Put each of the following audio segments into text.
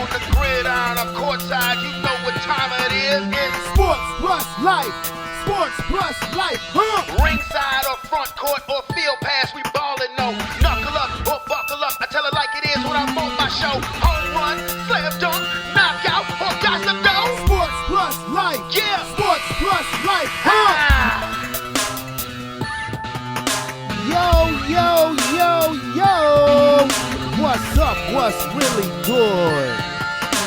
the gridiron or courtside, you know what time it is. It's Sports plus life. Sports plus life. ringside or front court or field pass, we ballin', no. Knuckle up or buckle up, I tell it like it is when I'm on my show. Home run, slam dunk, knockout, or got to go. Sports plus life. Yeah. Sports plus life. Yo. What's up? What's really good?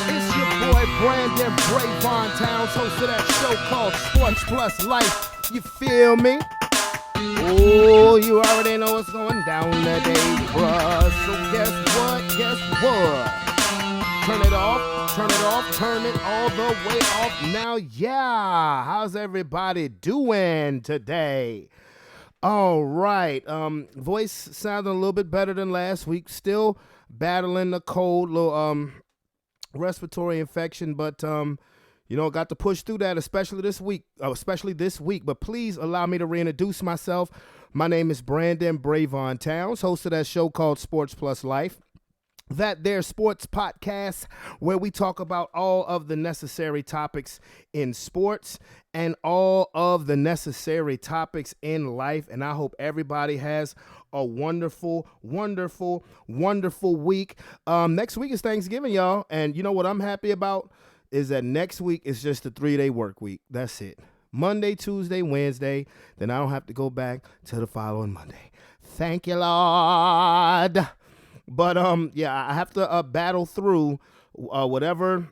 It's your boy Brandon Brevon Towns, host of that show called Sports Plus Life. You feel me? Oh, you already know what's going down today, bruh. So guess what? Turn it off, turn it all the way off. Now, yeah, how's everybody doing today? All right, voice sounding a little bit better than last week. Still battling the cold, little respiratory infection, but got to push through that, especially this week. But please allow me to reintroduce myself. My name is Brandon Brevon Towns, host of that show called Sports Plus Life. That there sports podcast where we talk about all of the necessary topics in sports and all of the necessary topics in life. And I hope everybody has a wonderful, wonderful, wonderful week. Next week is Thanksgiving, y'all. And you know what I'm happy about is that next week is just a 3-day work week. That's it. Monday, Tuesday, Wednesday. Then I don't have to go back to the following Monday. Thank you, Lord. But I have to battle through whatever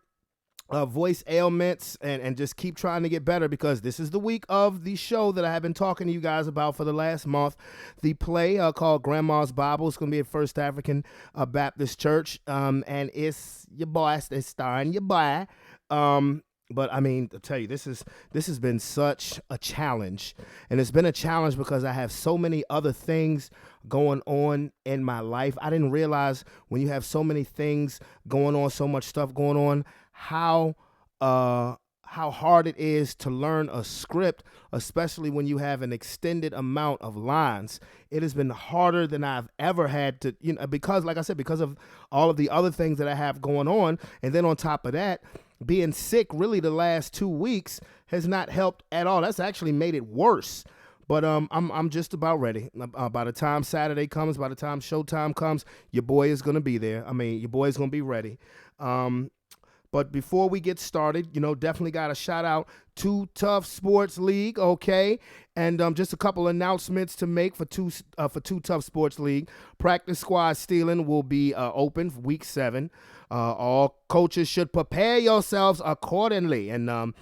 voice ailments and just keep trying to get better, because this is the week of the show that I have been talking to you guys about for the last month. The play called Grandma's Bible. It's going to be at First African Baptist Church, and it's your boy. It's starring your boy. But I mean, to tell you, this has been such a challenge, and it's been a challenge because I have so many other things going on in my life. I didn't realize when you have so many things going on, so much stuff going on, how hard it is to learn a script, especially when you have an extended amount of lines. It has been harder than I've ever had to, because like I said, because of all of the other things that I have going on, and then on top of that, being sick really the last 2 weeks has not helped at all. That's actually made it worse. But I'm just about ready. By the time Saturday comes, by the time showtime comes, your boy is going to be there. I mean, your boy is going to be ready. But before we get started, definitely got a shout out to Tough Sports League, okay? And just a couple announcements to make for two Tough Sports League. Practice squad stealing will be open for week 7. All coaches should prepare yourselves accordingly. And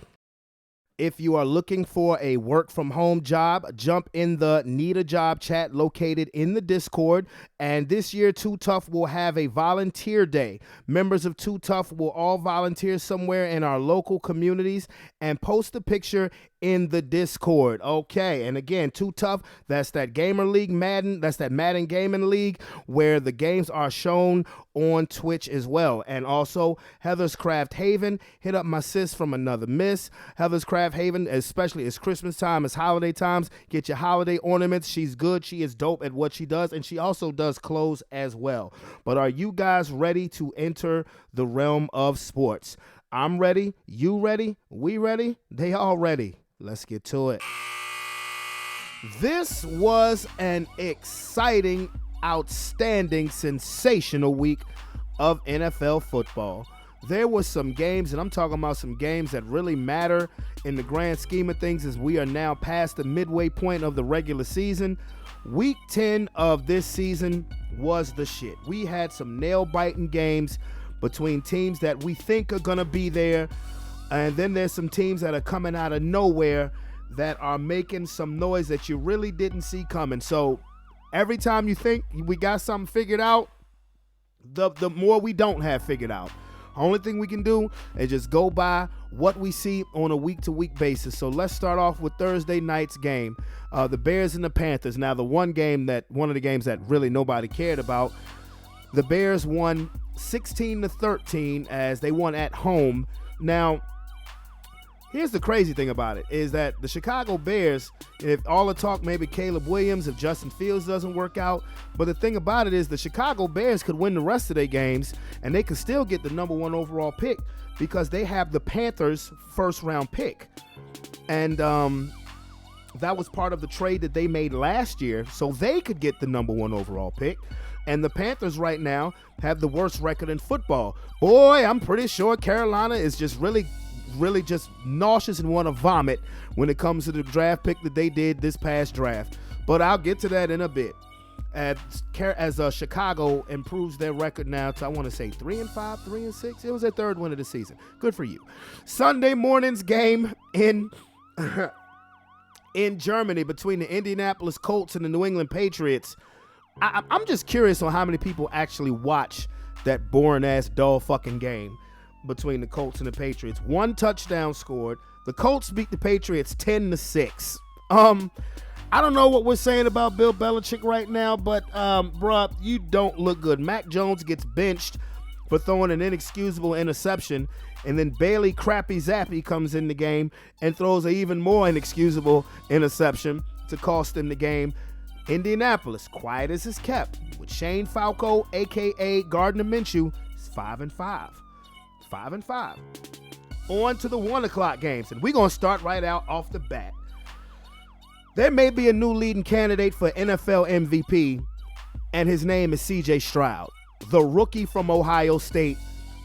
if you are looking for a work from home job, jump in the Need a Job chat located in the Discord. And this year, Too Tough will have a volunteer day. Members of Too Tough will all volunteer somewhere in our local communities and post a picture in the Discord. Okay, and again, Too Tough, that's that gamer league Madden, that's that Madden gaming league where the games are shown on Twitch as well. And also Heather's Craft Haven, hit up my sis from Another Miss. Heather's Craft Haven, especially it's Christmas time, it's holiday times, get your holiday ornaments. She's good, she is dope at what she does, and she also does clothes as well. But are you guys ready to enter the realm of sports? I'm ready, you ready, we ready, they all ready. Let's get to it. This was an exciting, outstanding, sensational week of NFL football. There were some games, and I'm talking about some games that really matter in the grand scheme of things, as we are now past the midway point of the regular season. Week 10 of this season was the shit. We had some nail-biting games between teams that we think are going to be there, and then there's some teams that are coming out of nowhere that are making some noise that you really didn't see coming. So every time you think we got something figured out, the more we don't have figured out. Only thing we can do is just go by what we see on a week-to-week basis. So let's start off with Thursday night's game, the Bears and the Panthers. Now, one of the games that really nobody cared about, the Bears won 16-13 as they won at home. Now, Here's the crazy thing about it is that the Chicago Bears, if all the talk, maybe Caleb Williams, if Justin Fields doesn't work out, but the thing about it is the Chicago Bears could win the rest of their games and they could still get the number 1 overall pick because they have the Panthers' first-round pick. And that was part of the trade that they made last year, so they could get the number 1 overall pick. And the Panthers right now have the worst record in football. Boy, I'm pretty sure Carolina is just really just nauseous and want to vomit when it comes to the draft pick that they did this past draft. But I'll get to that in a bit. As Chicago improves their record now to, I want to say, 3-5, 3-6. It was their third win of the season. Good for you. Sunday morning's game in Germany between the Indianapolis Colts and the New England Patriots. I'm just curious on how many people actually watch that boring-ass, dull fucking game between the Colts and the Patriots. 1 touchdown scored. The Colts beat the Patriots 10-6. I don't know what we're saying about Bill Belichick right now, but, bruh, you don't look good. Mac Jones gets benched for throwing an inexcusable interception, and then Bailey Crappy Zappy comes in the game and throws an even more inexcusable interception to cost them the game. Indianapolis, quiet as is kept, with Shane Falco, a.k.a. Gardner Minshew, is 5-5. 5-5. On to the 1 o'clock games, and we're going to start right out off the bat. There may be a new leading candidate for NFL MVP, and his name is C.J. Stroud. The rookie from Ohio State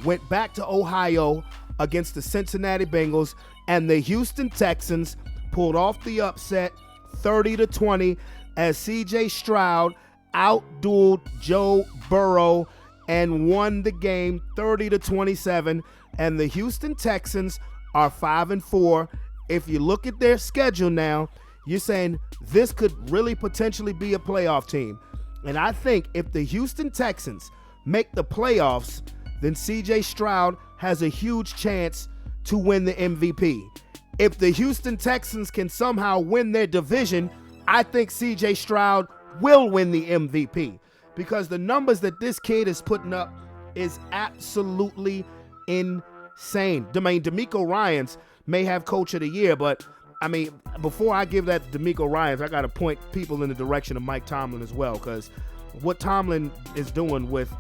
went back to Ohio against the Cincinnati Bengals, and the Houston Texans pulled off the upset 30-20 as C.J. Stroud outdueled Joe Burrow and won the game 30-27, and the Houston Texans are 5-4. If you look at their schedule now, you're saying this could really potentially be a playoff team. And I think if the Houston Texans make the playoffs, then C.J. Stroud has a huge chance to win the MVP. If the Houston Texans can somehow win their division, I think C.J. Stroud will win the MVP because the numbers that this kid is putting up is absolutely insane. I mean, DeMeco Ryans may have Coach of the Year, but I mean, before I give that to DeMeco Ryans, I got to point people in the direction of Mike Tomlin as well, because what Tomlin is doing with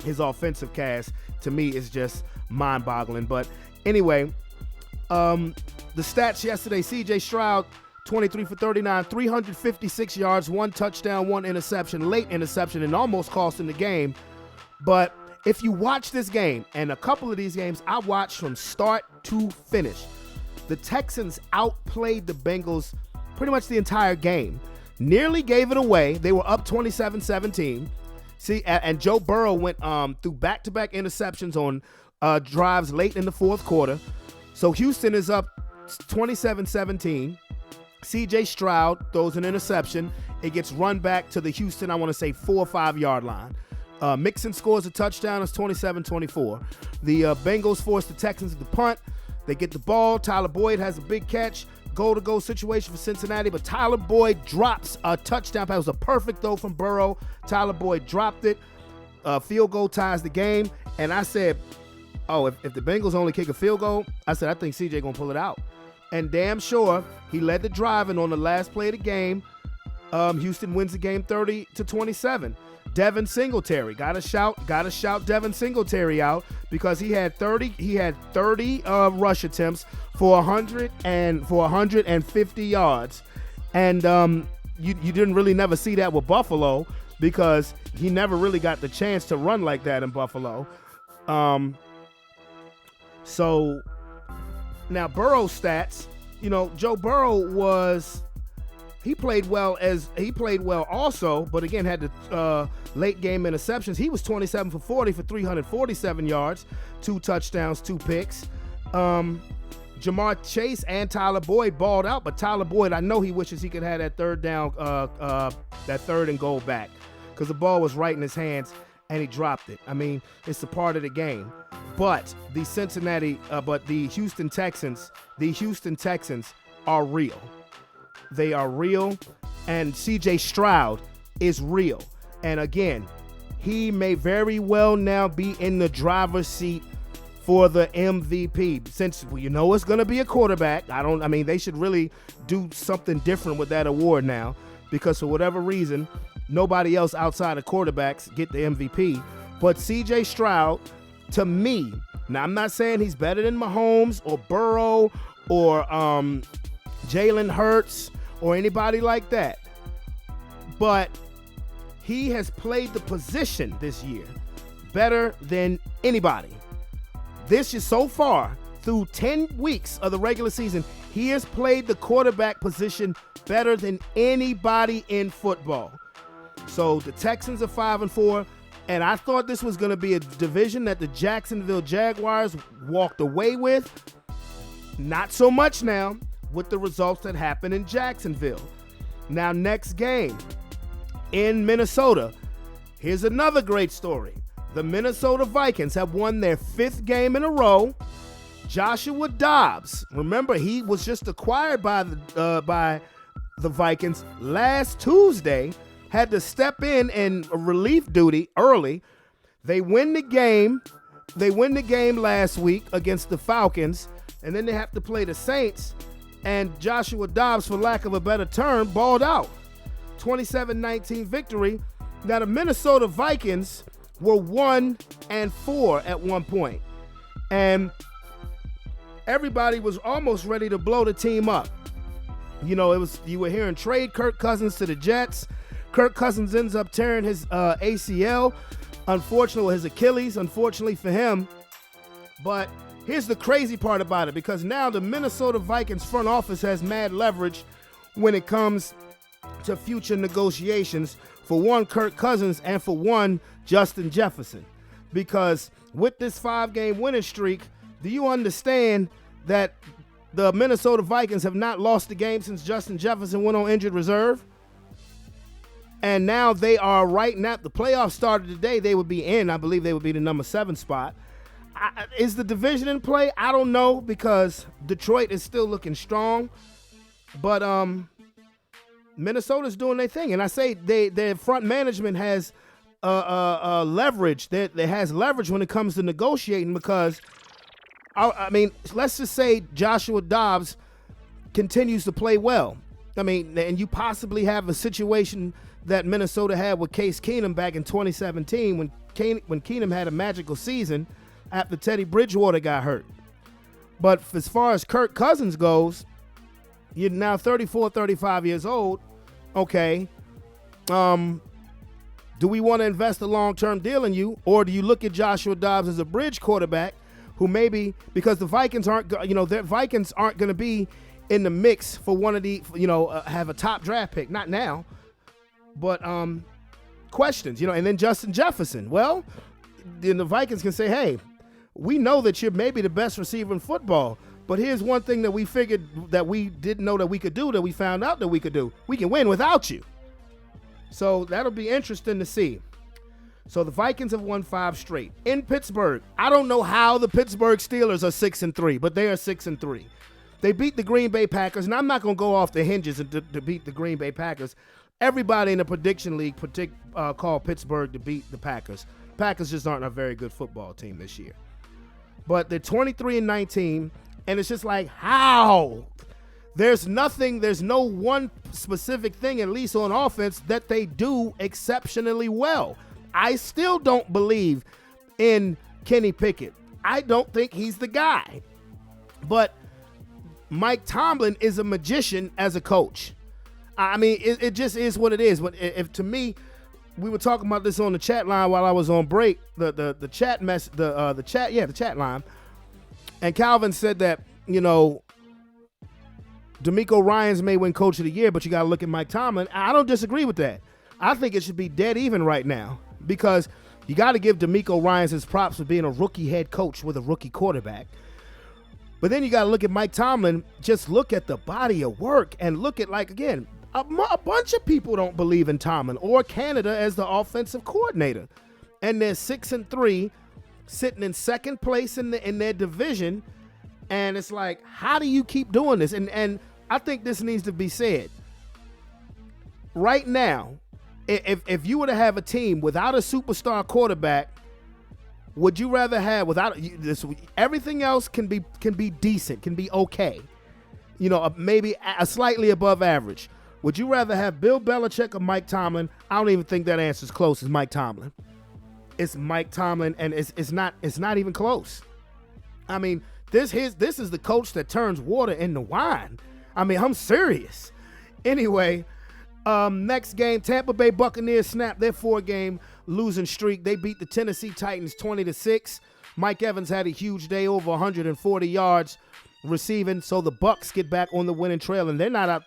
his offensive cast, to me, is just mind-boggling. But anyway, the stats yesterday, C.J. Stroud, 23 for 39, 356 yards, 1 touchdown, 1 interception, late interception, and almost cost him the game. But if you watch this game, and a couple of these games I watched from start to finish, the Texans outplayed the Bengals pretty much the entire game. Nearly gave it away. They were up 27-17. See, and Joe Burrow went through back-to-back interceptions on drives late in the fourth quarter. So Houston is up 27-17. C.J. Stroud throws an interception. It gets run back to the Houston, I want to say, 4 or 5 yard line. Mixon scores a touchdown. It's 27-24. The Bengals force the Texans to punt. They get the ball. Tyler Boyd has a big catch. Goal-to-goal situation for Cincinnati, but Tyler Boyd drops a touchdown pass. It was a perfect throw from Burrow. Tyler Boyd dropped it. Field goal ties the game. And I said, oh, if the Bengals only kick a field goal, I said, I think CJ going to pull it out. And damn sure, he led the drive, and on the last play of the game, Houston wins the game 30-27. Devin Singletary, gotta shout Devin Singletary out because he had 30 rush attempts for 150 yards, and you didn't really never see that with Buffalo because he never really got the chance to run like that in Buffalo. So now Burrow's stats, Joe Burrow he played well also, but again had the late game interceptions. He was 27 for 40 for 347 yards, 2 touchdowns, 2 picks. Jamar Chase and Tyler Boyd balled out, but Tyler Boyd, I know he wishes he could have that third down, that third and goal back, because the ball was right in his hands and he dropped it. I mean, it's a part of the game. But the Houston Texans are real. They are real, and C.J. Stroud is real. And again, he may very well now be in the driver's seat for the MVP. Since you know it's going to be a quarterback, they should really do something different with that award now, because for whatever reason, nobody else outside of quarterbacks get the MVP. But C.J. Stroud, to me, now I'm not saying he's better than Mahomes or Burrow or Jalen Hurts or anybody like that, but he has played the position this year better than anybody. This is so far, through 10 weeks of the regular season, he has played the quarterback position better than anybody in football. So the Texans are 5-4, and I thought this was going to be a division that the Jacksonville Jaguars walked away with. Not so much now with the results that happened in Jacksonville. Now, next game in Minnesota. Here's another great story. The Minnesota Vikings have won their 5th game in a row. Joshua Dobbs, remember, he was just acquired by the Vikings last Tuesday, had to step in relief duty early. They win the game. They win the game last week against the Falcons, and then they have to play the Saints. And Joshua Dobbs, for lack of a better term, balled out. 27-19 victory. Now, the Minnesota Vikings were 1-4 at one point, and everybody was almost ready to blow the team up. You were hearing trade Kirk Cousins to the Jets. Kirk Cousins ends up tearing his ACL, unfortunately, his Achilles, unfortunately for him. But here's the crazy part about it, because now the Minnesota Vikings front office has mad leverage when it comes to future negotiations. For one, Kirk Cousins, and for one, Justin Jefferson. Because with this 5-game winning streak, do you understand that the Minnesota Vikings have not lost a game since Justin Jefferson went on injured reserve? And now they are right now, the playoffs started today, they would be in. I believe they would be the number 7 spot. Is the division in play? I don't know, because Detroit is still looking strong. But Minnesota's doing their thing. And I say their front management has leverage. That has leverage when it comes to negotiating, because, let's just say Joshua Dobbs continues to play well. And you possibly have a situation that Minnesota had with Case Keenum back in 2017 when Keenum had a magical season after Teddy Bridgewater got hurt. But as far as Kirk Cousins goes, you're now 34, 35 years old. Okay. Do we want to invest a long-term deal in you, or do you look at Joshua Dobbs as a bridge quarterback who maybe, because the Vikings aren't, their Vikings aren't going to be in the mix for one of the, have a top draft pick, not now, but questions, and then Justin Jefferson. Well, then the Vikings can say, hey, we know that you're maybe the best receiver in football, but here's one thing that we figured that we didn't know that we could do, that we found out that we could do. We can win without you. So that'll be interesting to see. So the Vikings have won 5 straight. In Pittsburgh, I don't know how the Pittsburgh Steelers are 6-3, but they are 6-3. They beat the Green Bay Packers, and I'm not going to go off the hinges to beat the Green Bay Packers. Everybody in the prediction league called Pittsburgh to beat the Packers. Packers just aren't a very good football team this year. But they're 23-19, and it's just like, how? There's no one specific thing, at least on offense, that they do exceptionally well. I still don't believe in Kenny Pickett. I don't think he's the guy. But Mike Tomlin is a magician as a coach. It just is what it is. But if to me, we were talking about this on the chat line while I was on break, the chat line, and Calvin said that, DeMeco Ryans may win Coach of the Year, but you got to look at Mike Tomlin. I don't disagree with that. I think it should be dead even right now, because you got to give DeMeco Ryans his props for being a rookie head coach with a rookie quarterback. But then you got to look at Mike Tomlin, just look at the body of work, and look at, a bunch of people don't believe in Tomlin or Canada as the offensive coordinator. And they're 6-3, sitting in second place in their division. And it's like, how do you keep doing this? And I think this needs to be said. Right now, if you were to have a team without a superstar quarterback, Would you rather have this? Everything else can be decent, can be okay. Maybe a slightly above average. Would you rather have Bill Belichick or Mike Tomlin? I don't even think that answer's close. It's Mike Tomlin. It's Mike Tomlin, and it's not even close. I mean, this is the coach that turns water into wine. I mean, I'm serious. Anyway, next game, Tampa Bay Buccaneers snapped their 4-game losing streak. They beat the Tennessee Titans 20-6. Mike Evans had a huge day, over 140 yards receiving. So the Bucs get back on the winning trail, and they're not out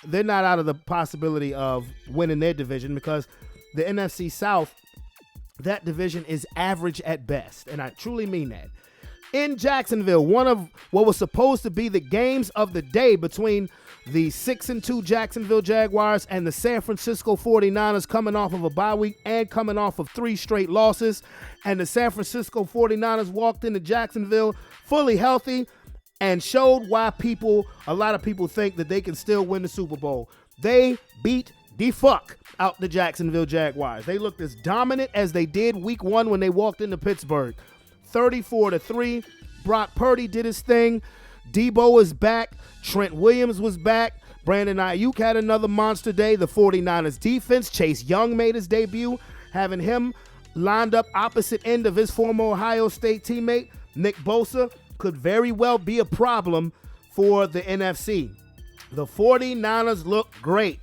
they're not out of the possibility of winning their division, because the NFC South, that division is average at best, and I truly mean that. In Jacksonville, one of what was supposed to be the games of the day between the 6-2 Jacksonville Jaguars and the San Francisco 49ers, coming off of a bye week and coming off of 3 straight losses. And the San Francisco 49ers walked into Jacksonville fully healthy and showed why a lot of people think that they can still win the Super Bowl. They beat the fuck out the Jacksonville Jaguars. They looked as dominant as they did week 1 when they walked into Pittsburgh. 34-3. Brock Purdy did his thing. Debo is back. Trent Williams was back. Brandon Ayuk had another monster day. The 49ers defense, Chase Young made his debut, having him lined up opposite end of his former Ohio State teammate. Nick Bosa could very well be a problem for the NFC. The 49ers look great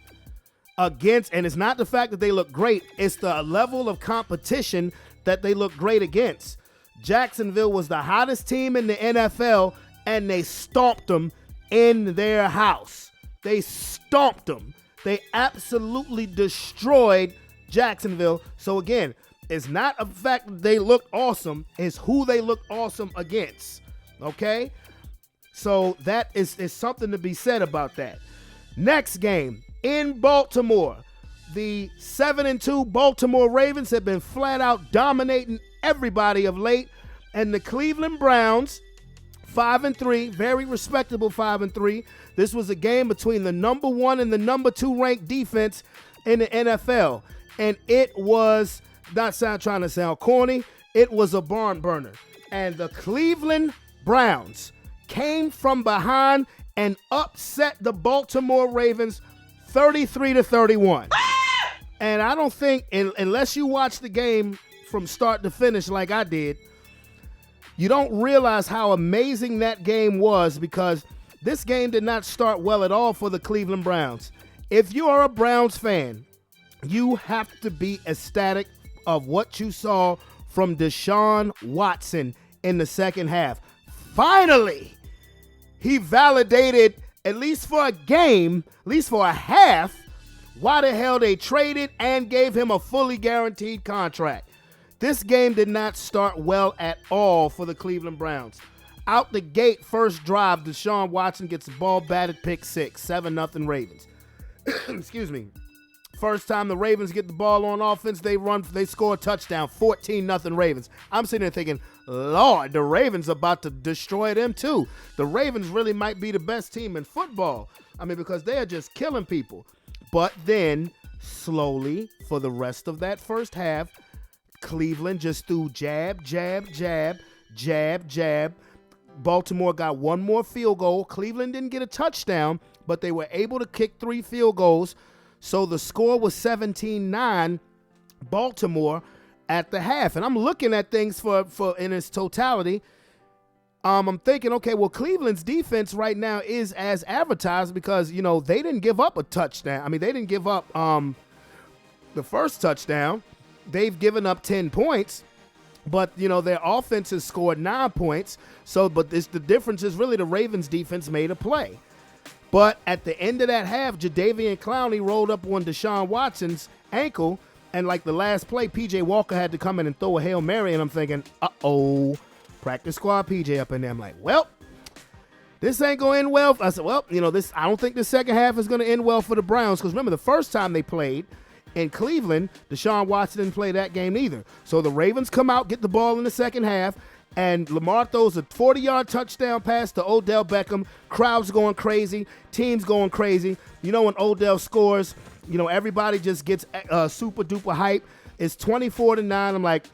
and it's not the fact that they look great, it's the level of competition that they look great against. Jacksonville was the hottest team in the NFL, and they stomped them in their house. They stomped them. They absolutely destroyed Jacksonville. So again, it's not a fact that they looked awesome, it's who they looked awesome against. Okay? So that is something to be said about that. Next game, in Baltimore, the 7-2 Baltimore Ravens have been flat out dominating everybody of late, and the Cleveland Browns, 5-3, very respectable 5-3. This was a game between the number 1 and the number 2 ranked defense in the NFL, and it was trying to sound corny. It was a barn burner, and the Cleveland Browns came from behind and upset the Baltimore Ravens 33-31. And I don't think, unless you watch the game from start to finish like I did, you don't realize how amazing that game was, because this game did not start well at all for the Cleveland Browns. If you are a Browns fan, you have to be ecstatic of what you saw from Deshaun Watson in the second half. Finally, he validated, at least for a game, at least for a half, why the hell they traded and gave him a fully guaranteed contract. This game did not start well at all for the Cleveland Browns. Out the gate, first drive, Deshaun Watson gets the ball batted, pick 6, 7-0 Ravens. Excuse me. First time the Ravens get the ball on offense, they score a touchdown, 14-0 Ravens. I'm sitting there thinking, Lord, the Ravens about to destroy them too. The Ravens really might be the best team in football. I mean, because they are just killing people. But then, slowly, for the rest of that first half, Cleveland just threw jab, jab, jab, jab, jab. Baltimore got one more field goal. Cleveland didn't get a touchdown, but they were able to kick 3 field goals. So the score was 17-9 Baltimore at the half. And I'm looking at things for in its totality. I'm thinking, okay, well, Cleveland's defense right now is as advertised, because, they didn't give up a touchdown. I mean, they didn't give up the first touchdown. They've given up 10 points, but, their offense has scored 9 points. So, but the difference is really the Ravens defense made a play. But at the end of that half, Jadeveon Clowney rolled up on Deshaun Watson's ankle, and like the last play, P.J. Walker had to come in and throw a Hail Mary, and I'm thinking, uh-oh, practice squad P.J. up in there. I'm like, well, this ain't going to end well. I said, well, I don't think the second half is going to end well for the Browns, because remember, the first time they played in Cleveland, Deshaun Watson didn't play that game either. So the Ravens come out, get the ball in the second half, and Lamar throws a 40-yard touchdown pass to Odell Beckham. Crowd's going crazy. Team's going crazy. When Odell scores, everybody just gets super-duper hype. It's 24-9. I'm like,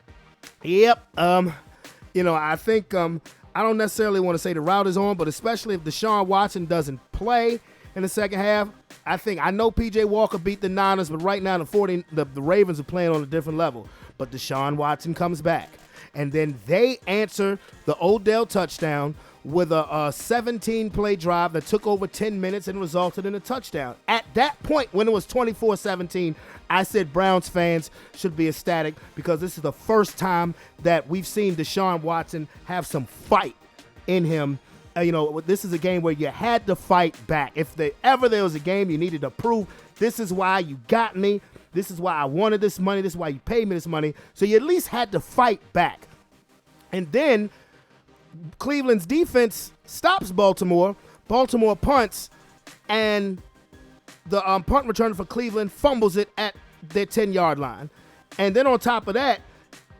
Yep. I think I don't necessarily want to say the route is on, but especially if Deshaun Watson doesn't play in the second half, I know PJ Walker beat the Niners, but right now the Ravens are playing on a different level. But Deshaun Watson comes back, and then they answer the Odell touchdown with a 17-play drive that took over 10 minutes and resulted in a touchdown. At that point, when it was 24-17, I said Browns fans should be ecstatic because this is the first time that we've seen Deshaun Watson have some fight in him. This is a game where you had to fight back. If ever there was a game you needed to prove, this is why you got me. This is why I wanted this money. This is why you paid me this money. So you at least had to fight back. And then Cleveland's defense stops Baltimore. Baltimore punts, and the punt returner for Cleveland fumbles it at their 10-yard line. And then on top of that,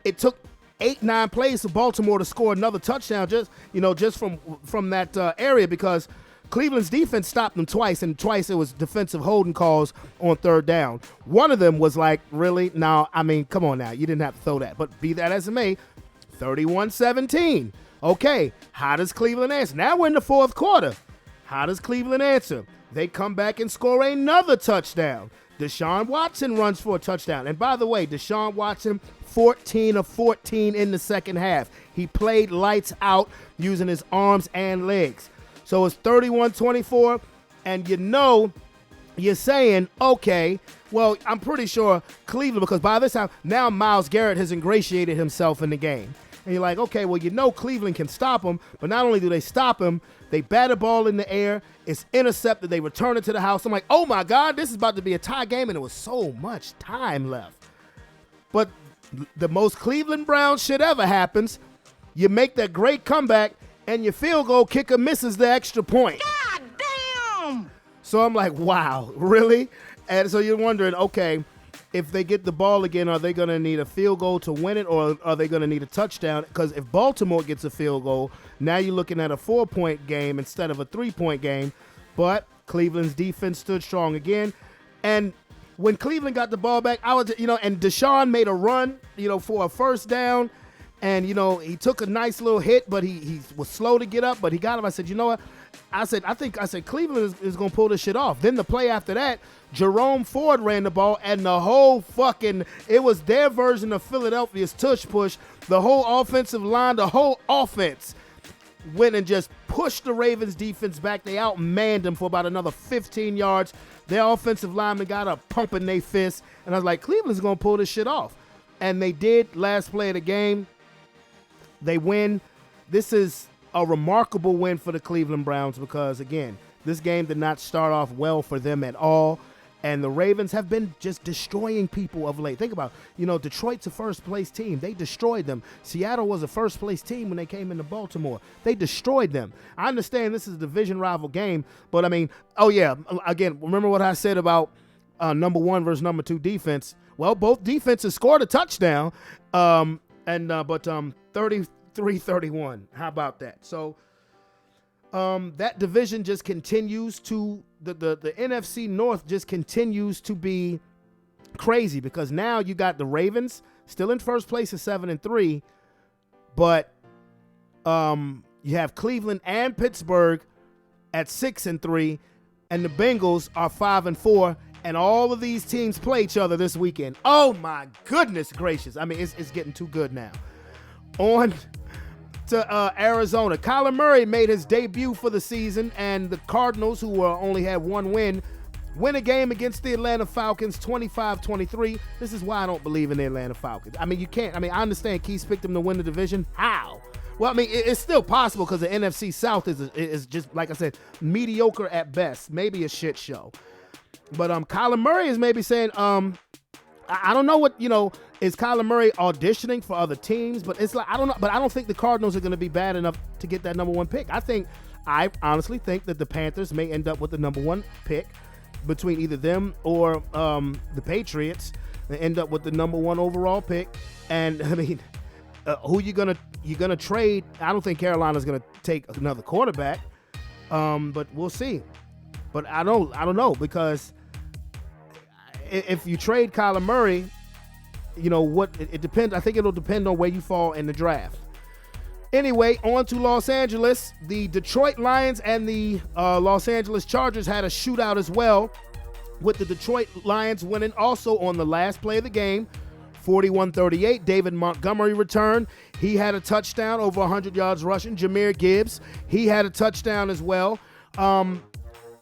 it took 8-9 plays for Baltimore to score another touchdown just from that area because Cleveland's defense stopped them twice, and twice it was defensive holding calls on third down. One of them was like, really? No, come on now. You didn't have to throw that. But be that as it may, 31-17. Okay, how does Cleveland answer? Now we're in the fourth quarter. How does Cleveland answer? They come back and score another touchdown. Deshaun Watson runs for a touchdown. And by the way, Deshaun Watson, 14 of 14 in the second half. He played lights out using his arms and legs. So it's 31-24, and you're saying, okay, well, I'm pretty sure Cleveland, because by this time, now Myles Garrett has ingratiated himself in the game. And you're like, okay, well, Cleveland can stop him, but not only do they stop him, they bat a ball in the air, it's intercepted, they return it to the house. I'm like, oh my God, this is about to be a tie game, and there was so much time left. But the most Cleveland Browns shit ever happens. You make that great comeback, and your field goal kicker misses the extra point. God damn! So I'm like, wow, really? And so you're wondering, okay, if they get the ball again, are they going to need a field goal to win it, or are they going to need a touchdown? Because if Baltimore gets a field goal, now you're looking at a 4-point game instead of a 3-point game. But Cleveland's defense stood strong again. And when Cleveland got the ball back, and Deshaun made a run, for a first down. And, he took a nice little hit, but he was slow to get up, but he got him. I said, you know what? I said Cleveland is going to pull this shit off. Then the play after that, Jerome Ford ran the ball, and the whole it was their version of Philadelphia's tush push. The whole offensive line, the whole offense went and just pushed the Ravens defense back. They outmanned them for about another 15 yards. Their offensive lineman got up pumping their fists, and I was like, Cleveland's going to pull this shit off. And they did. Last play of the game, they win. This is a remarkable win for the Cleveland Browns because, again, this game did not start off well for them at all. And the Ravens have been just destroying people of late. Think about, Detroit's a first-place team. They destroyed them. Seattle was a first-place team when they came into Baltimore. They destroyed them. I understand this is a division rival game, but, again, remember what I said about number 1 versus number 2 defense? Well, both defenses scored a touchdown, but 33-31. How about that? So that division just continues to the NFC North just continues to be crazy because now you got the Ravens still in first place at 7-3, but you have Cleveland and Pittsburgh at 6-3, and the Bengals are 5-4. And all of these teams play each other this weekend. Oh my goodness gracious! It's getting too good now. On to Arizona. Kyler Murray made his debut for the season, and the Cardinals, who only had one win a game against the Atlanta Falcons 25-23. This is why I don't believe in the Atlanta Falcons. You can't. I understand Keith's picked them to win the division. How? Well, it's still possible because the NFC South is just, like I said, mediocre at best. Maybe a shit show. But Kyler Murray is maybe saying, I don't know what, is Kyler Murray auditioning for other teams? But it's like, I don't know. But I don't think the Cardinals are going to be bad enough to get that number 1 pick. I honestly think that the Panthers may end up with the number 1 pick between either them or the Patriots. They end up with the number 1 overall pick. And who you gonna trade? I don't think Carolina's gonna take another quarterback. But we'll see. But I don't know, because if you trade Kyler Murray, it depends. I think it'll depend on where you fall in the draft. Anyway, on to Los Angeles. The Detroit Lions and the Los Angeles Chargers had a shootout as well, with the Detroit Lions winning also on the last play of the game, 41-38. David Montgomery returned. He had a touchdown, over 100 yards rushing. Jahmyr Gibbs, he had a touchdown as well.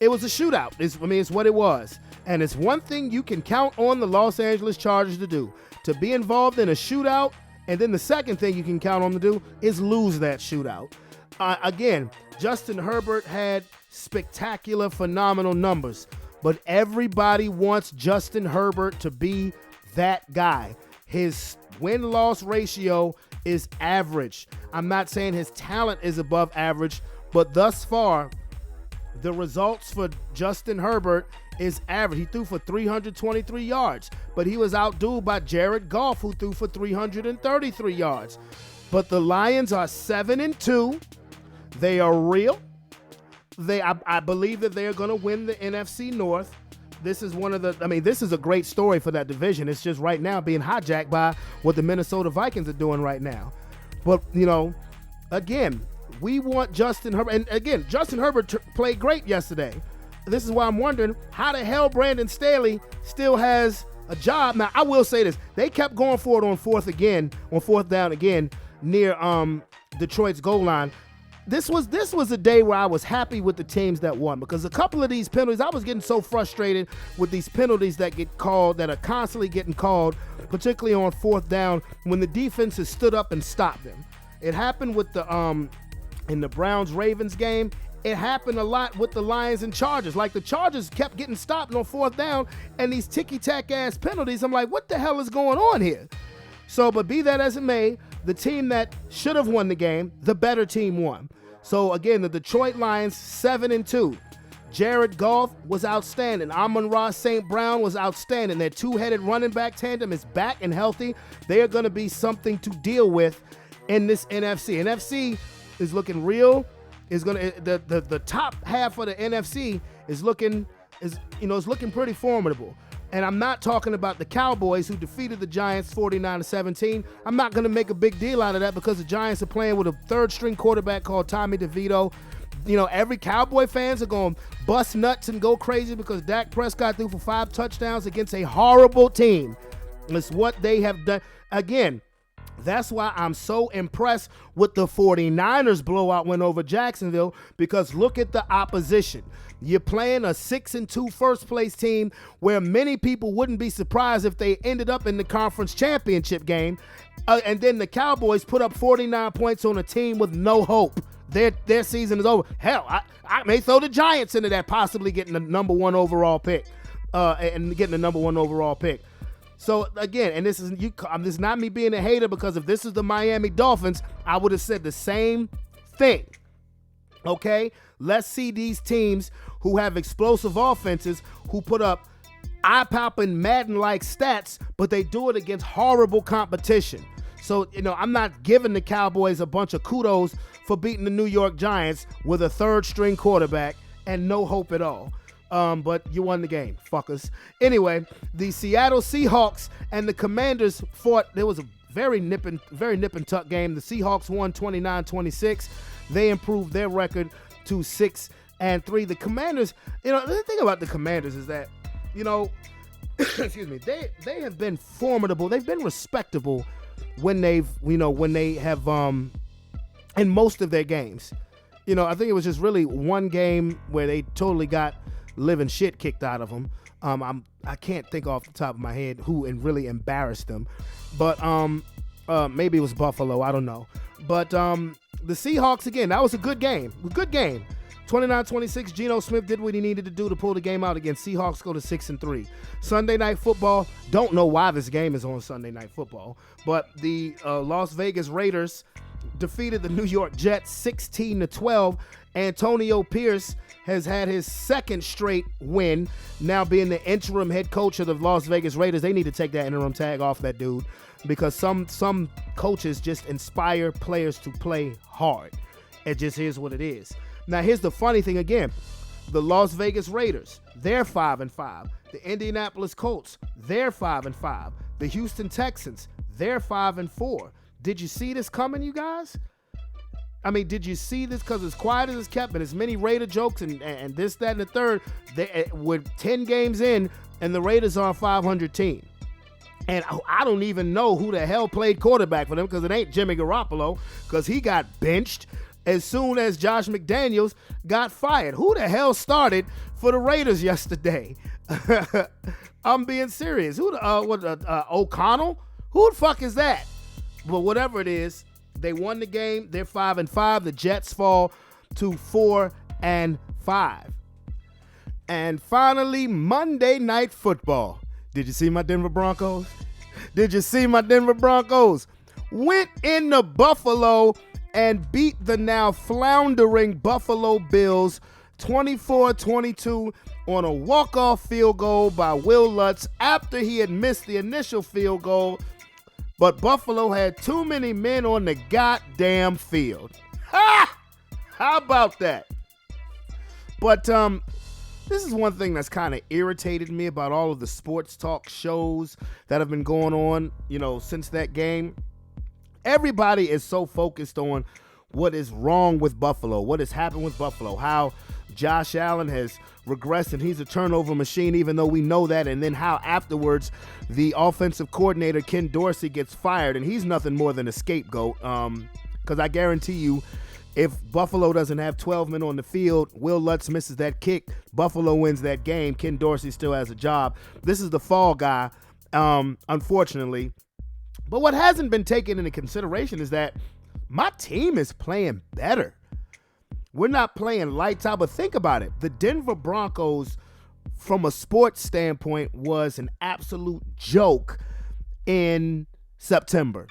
It was a shootout. It's what it was. And it's one thing you can count on the Los Angeles Chargers to do, to be involved in a shootout. And then the second thing you can count on to do is lose that shootout. Again, Justin Herbert had spectacular, phenomenal numbers, but everybody wants Justin Herbert to be that guy. His win-loss ratio is average. I'm not saying his talent is above average, but thus far, the results for Justin Herbert is average. He threw for 323 yards, but he was outdueled by Jared Goff, who threw for 333 yards. But the Lions are 7-2. They are real. I believe that they are going to win the NFC North. This is this is a great story for that division. It's just right now being hijacked by what the Minnesota Vikings are doing right now. But, again, we want Justin Herbert. And again, Justin Herbert played great yesterday. This is why I'm wondering how the hell Brandon Staley still has a job. Now, I will say this. They kept going for it on fourth down again, near Detroit's goal line. This was a day where I was happy with the teams that won, because a couple of these penalties, I was getting so frustrated with these penalties that get called, that are constantly getting called, particularly on fourth down, when the defense has stood up and stopped them. It happened with in the Browns-Ravens game. It happened a lot with the Lions and Chargers. Like, the Chargers kept getting stopped on fourth down, and these ticky-tack ass penalties, I'm like, what the hell is going on here? So, but be that as it may, the team that should have won the game, the better team won. So again, the Detroit Lions 7-2. Jared Goff was outstanding. Amon-Ra St. Brown was outstanding. Their two-headed running back tandem is back and healthy. They are going to be something to deal with in this NFC. NFC is looking real. Is going to the top half of the NFC is looking pretty formidable. And I'm not talking about the Cowboys, who defeated the Giants 49-17. I'm not going to make a big deal out of that, because the Giants are playing with a third-string quarterback called Tommy DeVito. Every Cowboy fans are going to bust nuts and go crazy because Dak Prescott threw for 5 touchdowns against a horrible team. It's what they have done. Again, that's why I'm so impressed with the 49ers blowout win over Jacksonville, because look at the opposition. You're playing a 6-2 first-place team where many people wouldn't be surprised if they ended up in the conference championship game. And then the Cowboys put up 49 points on a team with no hope. Their season is over. Hell, I may throw the Giants into that, possibly getting the number one overall pick. So again, and this is not me being a hater, because if this is the Miami Dolphins, I would have said the same thing. Okay? Let's see these teams who have explosive offenses, who put up eye-popping Madden-like stats, but they do it against horrible competition. So, I'm not giving the Cowboys a bunch of kudos for beating the New York Giants with a third-string quarterback and no hope at all. But you won the game, fuckers. Anyway, the Seattle Seahawks and the Commanders fought. There was a very nip and tuck game. The Seahawks won 29-26. They improved their record to 6-3. The Commanders, the thing about the Commanders is that, excuse me, they have been formidable. They've been respectable when they have in most of their games. I think it was just really one game where they totally got living shit kicked out of them. I can't think off the top of my head who really embarrassed them, but maybe it was Buffalo. I don't know. But the Seahawks, again, that was a good game. 29-26, Geno Smith did what he needed to do to pull the game out again. Seahawks go to 6-3. Sunday Night Football, don't know why this game is on Sunday Night Football, but the Las Vegas Raiders defeated the New York Jets 16-12. Antonio Pierce has had his second straight win, now being the interim head coach of the Las Vegas Raiders. They need to take that interim tag off that dude, because some coaches just inspire players to play hard. It just is what it is. Now, here's the funny thing again. The Las Vegas Raiders, they're 5-5. The Indianapolis Colts, they're 5-5. The Houston Texans, they're 5-4. Did you see this coming, you guys? I mean, did you see this? Because as quiet as it's kept and as many Raider jokes and this, that, and the third, we're 10 games in and the Raiders are a 500 team. And I don't even know who the hell played quarterback for them because it ain't Jimmy Garoppolo because he got benched as soon as Josh McDaniels got fired. Who the hell started for the Raiders yesterday? I'm being serious. Who O'Connell? Who the fuck is that? But whatever it is, they won the game. They're 5-5. The Jets fall to 4-5. And finally, Monday Night Football. Did you see my Denver Broncos? Did you see my Denver Broncos? Went into Buffalo and beat the now floundering Buffalo Bills 24-22 on a walk-off field goal by Will Lutz after he had missed the initial field goal. But Buffalo had too many men on the goddamn field. Ha! How about that? But this is one thing that's kind of irritated me about all of the sports talk shows that have been going on, since that game. Everybody is so focused on what is wrong with Buffalo, what has happened with Buffalo, how Josh Allen has regressed and he's a turnover machine, even though we know that, and then how afterwards the offensive coordinator, Ken Dorsey, gets fired, and he's nothing more than a scapegoat, because I guarantee you, if Buffalo doesn't have 12 men on the field, Will Lutz misses that kick, Buffalo wins that game, Ken Dorsey still has a job. This is the fall guy, unfortunately. But what hasn't been taken into consideration is that my team is playing better. We're not playing lights out, but think about it. The Denver Broncos, from a sports standpoint, was an absolute joke in September.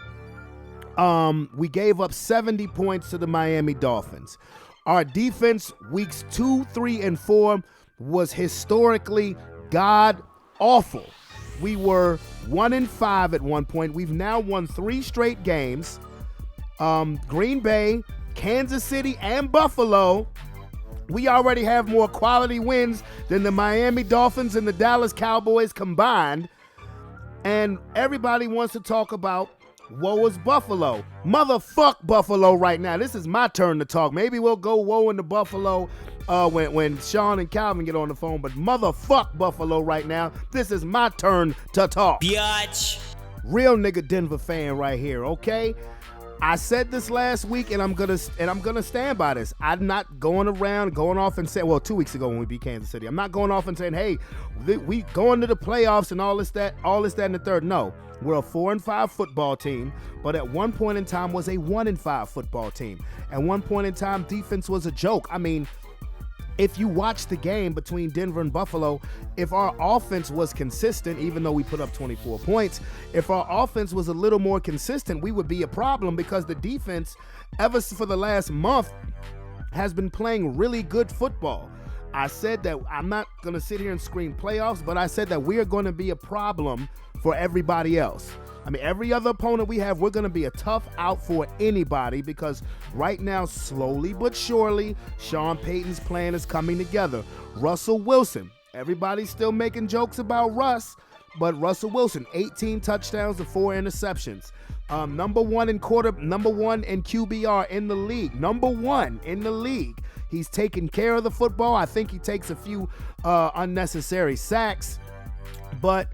We gave up 70 points to the Miami Dolphins. Our defense, weeks 2, 3, and 4, was historically god-awful. We were 1-5 at one point. We've now won 3 straight games. Green Bay, Kansas City, and Buffalo. We already have more quality wins than the Miami Dolphins and the Dallas Cowboys combined. And everybody wants to talk about woe is Buffalo. Motherfuck Buffalo right now. This is my turn to talk. Maybe we'll go woe into Buffalo when Sean and Calvin get on the phone. But motherfuck Buffalo right now. This is my turn to talk. Biatch. Real nigga Denver fan right here, okay? I said this last week, and I'm gonna stand by this. I'm not going off and saying, well, 2 weeks ago when we beat Kansas City, I'm not going off and saying, hey, we going to the playoffs and all this, that, and the third. No, we're a 4-5 football team, but at one point in time was a 1-5 football team. At one point in time, defense was a joke. I mean, if you watch the game between Denver and Buffalo, if our offense was consistent, even though we put up 24 points, if our offense was a little more consistent, we would be a problem because the defense, ever for the last month, has been playing really good football. I said that I'm not going to sit here and scream playoffs, but I said that we are going to be a problem for everybody else. I mean, every other opponent we have, we're going to be a tough out for anybody because right now, slowly but surely, Sean Payton's plan is coming together. Russell Wilson, everybody's still making jokes about Russ, but Russell Wilson, 18 touchdowns to 4 interceptions. Number one in QBR in the league. Number one in the league. He's taking care of the football. I think he takes a few unnecessary sacks, but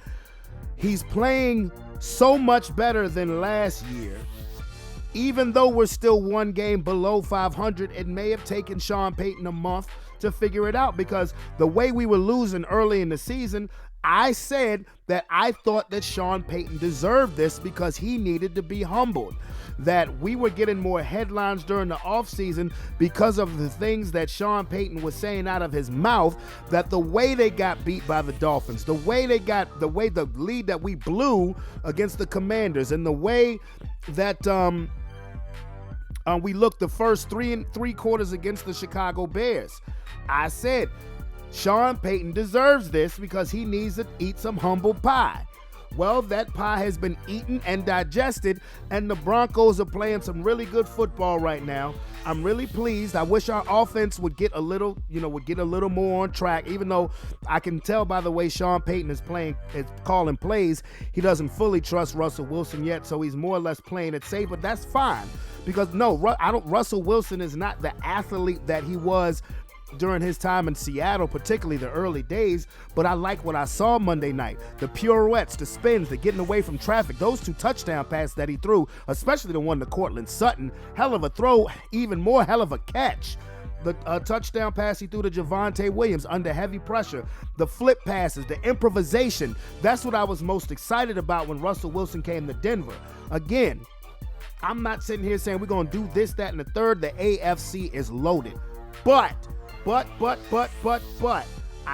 he's playing so much better than last year. Even though we're still one game below 500, it may have taken Sean Payton a month to figure it out because the way we were losing early in the season, I said that I thought that Sean Payton deserved this because he needed to be humbled. That we were getting more headlines during the offseason because of the things that Sean Payton was saying out of his mouth, that the way they got beat by the Dolphins, the way the lead that we blew against the Commanders, and the way that we looked the first 3 and 3 quarters against the Chicago Bears. I said, Sean Payton deserves this because he needs to eat some humble pie. Well, that pie has been eaten and digested, and the Broncos are playing some really good football right now. I'm really pleased. I wish our offense would get a little more on track, even though I can tell by the way Sean Payton is calling plays, he doesn't fully trust Russell Wilson yet, so he's more or less playing it safe, but that's fine. Because Russell Wilson is not the athlete that he was during his time in Seattle, particularly the early days, but I like what I saw Monday night. The pirouettes, the spins, the getting away from traffic, those 2 touchdown passes that he threw, especially the one to Cortland Sutton, hell of a throw, even more hell of a catch. The touchdown pass he threw to Javonte Williams under heavy pressure, the flip passes, the improvisation, that's what I was most excited about when Russell Wilson came to Denver. Again, I'm not sitting here saying we're going to do this, that, and the third. The AFC is loaded. But, I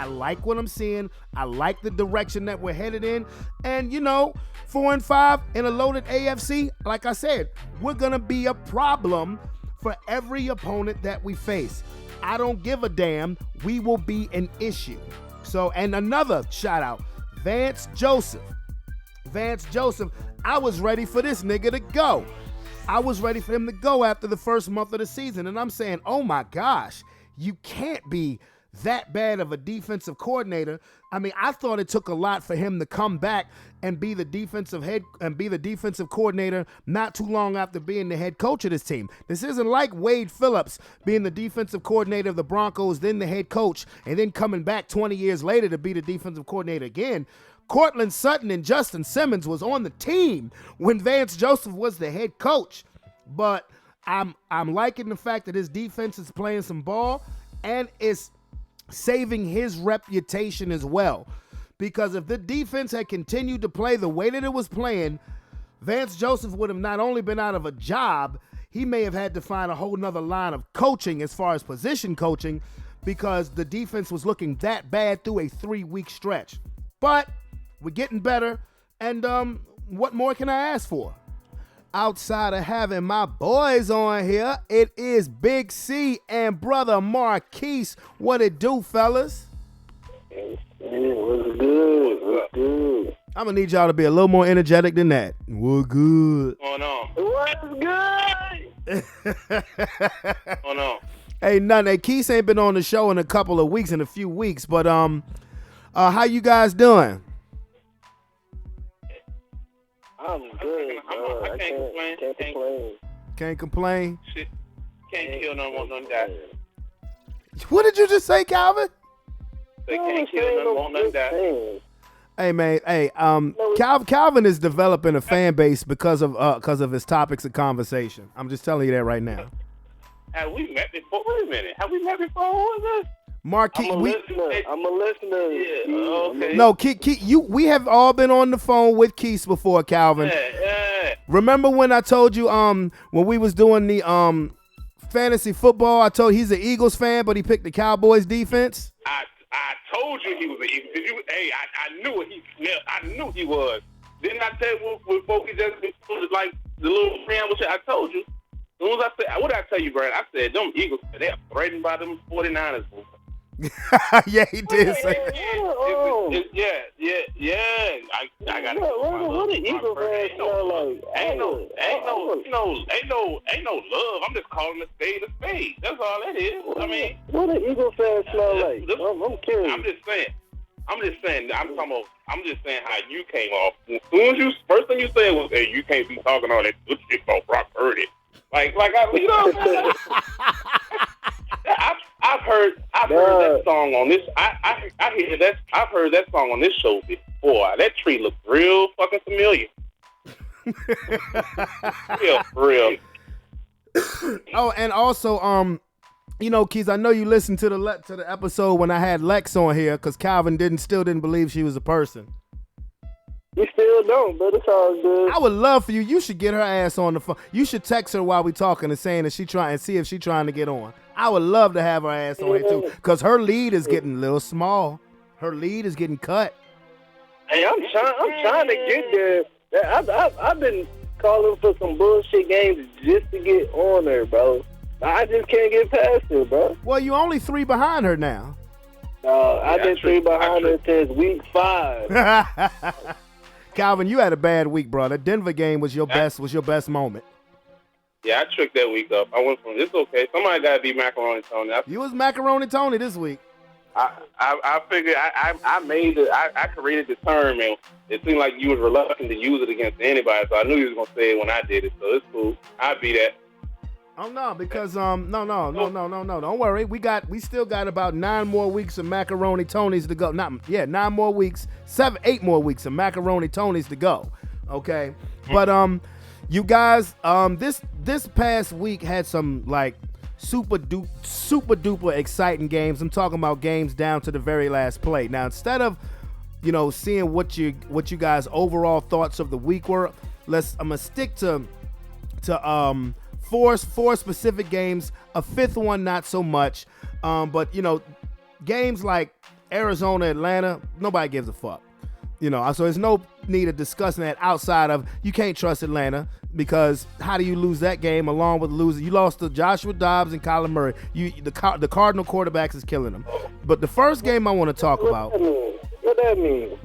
like what I'm seeing. I like the direction that we're headed in. And, 4-5 in a loaded AFC, like I said, we're going to be a problem for every opponent that we face. I don't give a damn. We will be an issue. So, and another shout out, Vance Joseph. I was ready for this nigga to go. I was ready for him to go after the first month of the season. And I'm saying, oh my gosh, you can't be that bad of a defensive coordinator. I mean, I thought it took a lot for him to come back and be the defensive coordinator not too long after being the head coach of this team. This isn't like Wade Phillips being the defensive coordinator of the Broncos, then the head coach, and then coming back 20 years later to be the defensive coordinator again. Cortland Sutton and Justin Simmons was on the team when Vance Joseph was the head coach. But I'm liking the fact that his defense is playing some ball and is saving his reputation as well. Because if the defense had continued to play the way that it was playing, Vance Joseph would have not only been out of a job, he may have had to find a whole nother line of coaching as far as position coaching because the defense was looking that bad through a 3-week stretch. But we're getting better, and what more can I ask for? Outside of having my boys on here, it is Big C and Brother Marquise. What it do, fellas? What's good? What's good? I'm going to need y'all to be a little more energetic than that. What's good? What's going on? What's good? What's going on? Hey, nothing. Hey, Keith ain't been on the show in a few weeks, but how you guys doing? I'm good, bro. I can't complain. Can't complain? Shit. Can't kill no one, none die. What did you just say, Calvin? They can't kill no one, none die. Hey man, Calvin is developing a fan base because of his topics of conversation. I'm just telling you that right now. Have we met before? Wait a minute. Have we met before? Who is this? Marquis, I'm a listener. Yeah, okay. No, we have all been on the phone with Keith before, Calvin. Yeah. Remember when I told you when we was doing the fantasy football, I told he's an Eagles fan, but he picked the Cowboys defense? I told you he was an Eagles. I knew it. I knew he was. Didn't I tell you before we just like the little sandwich? I told you. As soon as I said, what did I tell you, Brad? I said them Eagles, they're threatened by them 49ers. Yeah, he did say that. Yeah. I got what the Eagles fans smell like? Ain't no love. I'm just calling a spade a spade. That's all that is. I mean, what the Eagles fans smell like? I'm curious. I'm just saying. I'm just saying how you came off. As soon as first thing you said was, "Hey, you can't be talking all that good shit about Brock Purdy." I've heard that song on this. I've heard that song on this show before. That tree looks real fucking familiar. real. Oh, and also, Keith, I know you listened to the episode when I had Lex on here because Calvin still didn't believe she was a person. You still don't, but it's all good. I would love for you. You should get her ass on the phone. You should text her while we talking and saying that see if she trying to get on. I would love to have her ass on here too, because her lead is getting a little small. Her lead is getting cut. Hey, I'm trying to get there. I've been calling for some bullshit games just to get on her, bro. I just can't get past her, bro. Well, you only 3 behind her now. I've been 3 behind her since week 5. Calvin, you had a bad week, bro. The Denver game was your best moment. Yeah, I tricked that week up. I went from it's okay. Somebody gotta be macaroni Tony. You was macaroni Tony this week. I figured I made it. I created the term, and it seemed like you was reluctant to use it against anybody. So I knew you was gonna say it when I did it. So it's cool. I'll be that. Oh no, because no. Don't worry. We still got about 9 more weeks of macaroni Tonys to go. 9 more weeks, 8 more weeks of macaroni Tonys to go. Okay, but you guys, this past week had some like super duper exciting games. I'm talking about games down to the very last play. Now, instead of seeing what you guys' overall thoughts of the week were, I'm gonna stick to four specific games. A fifth one, not so much. But games like Arizona, Atlanta, nobody gives a fuck. So there's no need of discussing that outside of you can't trust Atlanta because how do you lose that game along with losing? You lost to Joshua Dobbs and Kyler Murray. The Cardinal quarterbacks is killing them. But the first game I want to talk about. What that mean?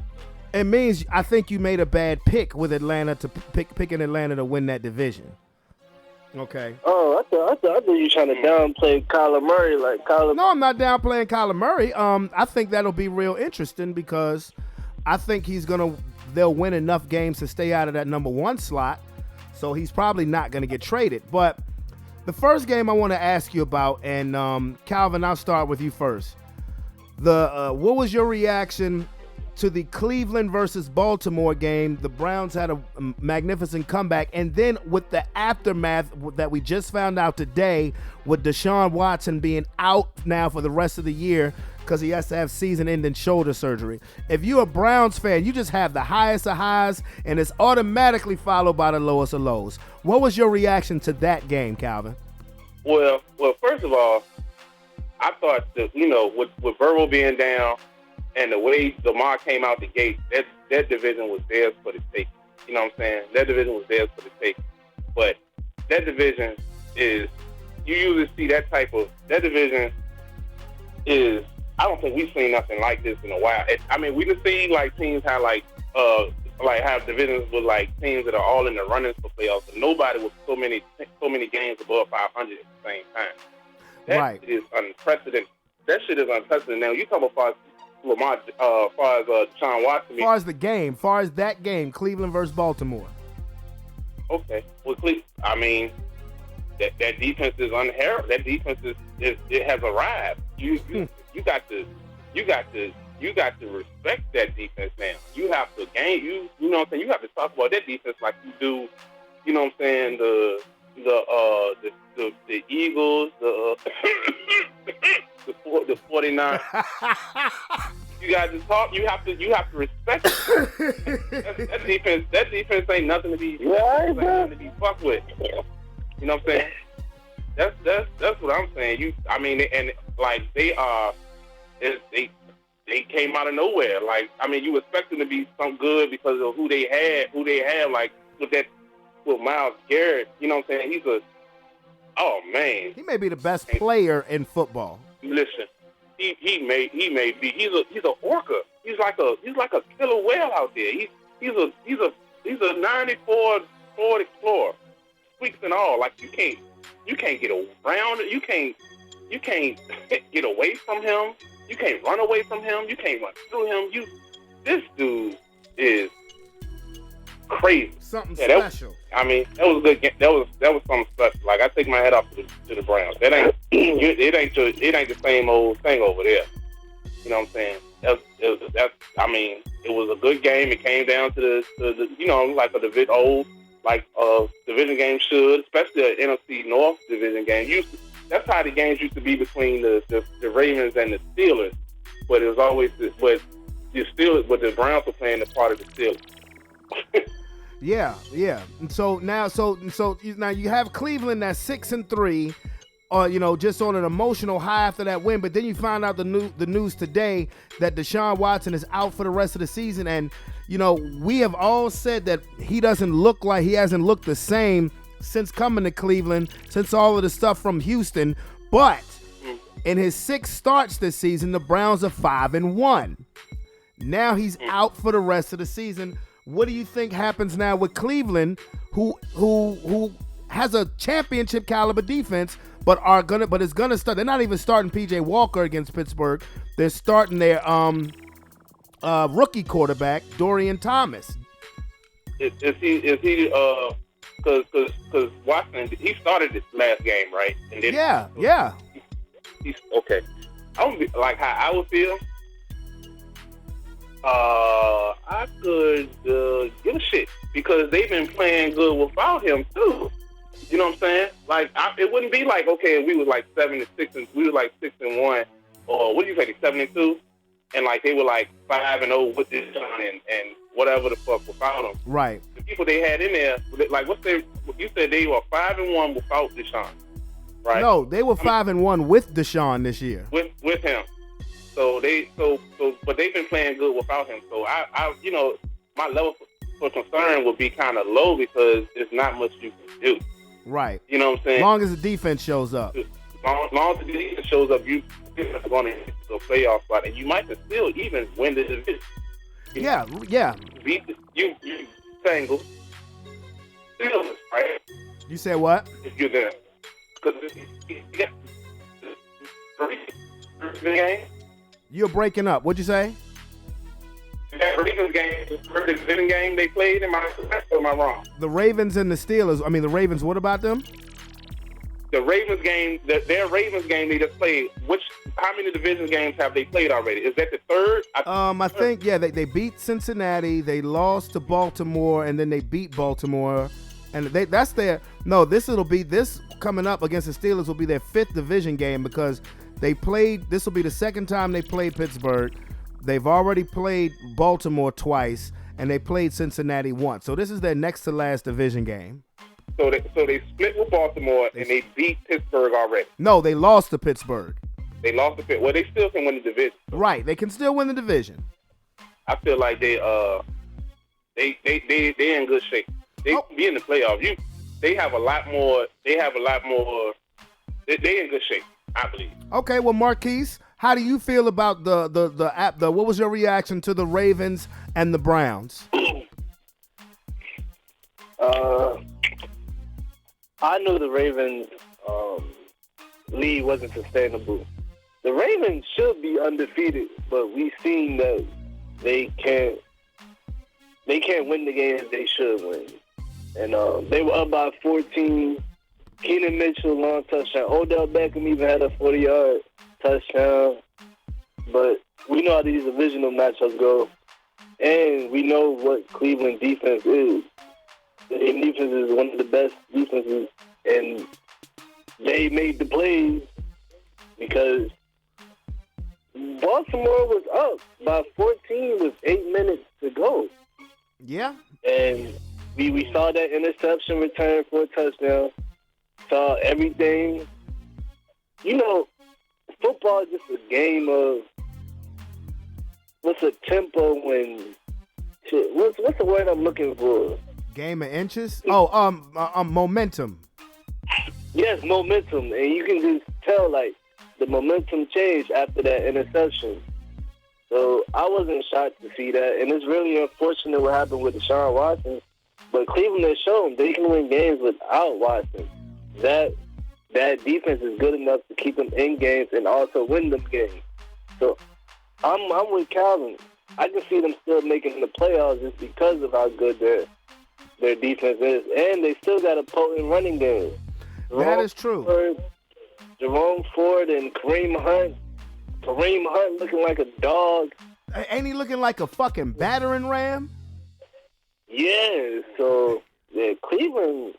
It means I think you made a bad pick with Atlanta to picking Atlanta to win that division. Okay. Oh, I thought you were trying to downplay Kyler Murray No, I'm not downplaying Kyler Murray. I think that'll be real interesting because I think they'll win enough games to stay out of that number 1 slot. So he's probably not going to get traded. But the first game I want to ask you about, and Calvin, I'll start with you first. What was your reaction to the Cleveland versus Baltimore game? The Browns had a magnificent comeback, and then with the aftermath that we just found out today, with Deshaun Watson being out now for the rest of the year because he has to have season-ending shoulder surgery. If you're a Browns fan, you just have the highest of highs, and it's automatically followed by the lowest of lows. What was your reaction to that game, Calvin? Well, first of all, I thought that with Brevon being down and the way Lamar came out the gate, that division was theirs for the take. You know what I'm saying? That division was theirs for the take. But that division is, you usually see that division is, I don't think we've seen nothing like this in a while. We just seen like teams have have divisions with like teams that are all in the runnings for playoffs, but nobody with so many games above 500 at the same time. That is unprecedented. That shit is unprecedented. Now you talk about Lamar, far as Deshaun Watson. Far as that game, Cleveland versus Baltimore. Okay, well, that defense is unheralded. That defense it has arrived. You got to respect that defense now. You have to gain. You know what I'm saying. You have to talk about that defense like you do. You know what I'm saying. The Eagles, the 49. You got to talk. You have to respect it. That defense ain't nothing to be fucked with. You know what I'm saying? That's what I'm saying. They came out of nowhere. You expect them to be some good because of who they had. Like with Myles Garrett. You know what I'm saying? He may be the best player in football. Listen, he may be. He's a orca. He's like a killer whale out there. He's a 94 Ford Explorer, squeaks and all. Like you can't get around it. You can't get away from him. You can't run away from him. You can't run through him. This dude is crazy. Something special. That was a good game. That was something special. Like I take my head off to the Browns. That ain't it ain't the same old thing over there. You know what I'm saying? It was a good game. It came down to the like a division game should, especially an NFC North division game. That's how the games used to be between the Ravens and the Steelers. But it was always the Browns were playing the part of the Steelers. Yeah. And so now you have Cleveland that's 6-3, just on an emotional high after that win. But then you find out the news today that Deshaun Watson is out for the rest of the season, and we have all said that he hasn't looked the same since coming to Cleveland, since all of the stuff from Houston. But in his 6 starts this season, the Browns are 5-1. Now he's out for the rest of the season. What do you think happens now with Cleveland, who has a championship caliber defense, but is gonna start? They're not even starting P.J. Walker against Pittsburgh. They're starting their rookie quarterback Dorian Thomas. Is he because Washington, he started this last game, right? And then yeah. He's okay. I don't like how I would feel. I could give a shit because they've been playing good without him too. You know what I'm saying? Like it wouldn't be like, okay, we were like 7-6 and we were like 6-1, or what do you think, 7-2, and like they were like 5-0 with this and whatever the fuck without him. Right. The people they had in there, like you said they were 5-1 without Deshaun, right? No, they were 5-1 with Deshaun this year. With him. So but they've been playing good without him. So I my level for concern would be kind of low because there's not much you can do. Right. You know what I'm saying? Long as the defense shows up. Long as the defense shows up, you're going to hit the playoff spot, and you might still even win the division. Yeah. You single. Still, right? You said what? If you're there. Because the game. You're breaking up. What'd you say? That Ravens game, the division game they played, am I wrong? The Ravens and the Steelers. I mean, the Ravens. What about them? The Ravens game, their Ravens game they just played. How many division games have they played already? Is that the third? I think they beat Cincinnati, they lost to Baltimore, and then they beat Baltimore, and this coming up against the Steelers will be their 5th division game because they played. This will be the 2nd time they played Pittsburgh. They've already played Baltimore twice, and they played Cincinnati once. So this is their next to last division game. So they split with Baltimore and they beat Pittsburgh already. No, they lost to Pittsburgh. They lost to Pittsburgh. Well, they still can win the division. Right, they can still win the division. I feel like they in good shape. They be in the playoffs. They have a lot more. They in good shape, I believe. Okay, well, Marquise, how do you feel about the what was your reaction to the Ravens and the Browns? I knew the Ravens lead wasn't sustainable. The Ravens should be undefeated, but we've seen that they can't win the games they should win. And they were up by 14. Keenan Mitchell, long touchdown. Odell Beckham even had a 40-yard touchdown. But we know how these divisional matchups go. And we know what Cleveland defense is. The defense is one of the best defenses. And they made the plays because Baltimore was up by 14 with 8 minutes to go. Yeah. And we saw that interception return for a touchdown. Saw everything. You know, football is just a game of what's a tempo and shit. What's the word I'm looking for? Game of inches? Oh, momentum. Yes, momentum. And you can just tell, like, the momentum changed after that interception. So I wasn't shocked to see that. And it's really unfortunate what happened with Deshaun Watson. But Cleveland has shown they can win games without Watson. That defense is good enough to keep them in games and also win them games. So I'm with Calvin. I can see them still making the playoffs just because of how good their defense is. And they still got a potent running game. That is true. Jerome Ford and Kareem Hunt. Kareem Hunt looking like a dog. Ain't he looking like a fucking battering ram? Yeah, so yeah, Cleveland.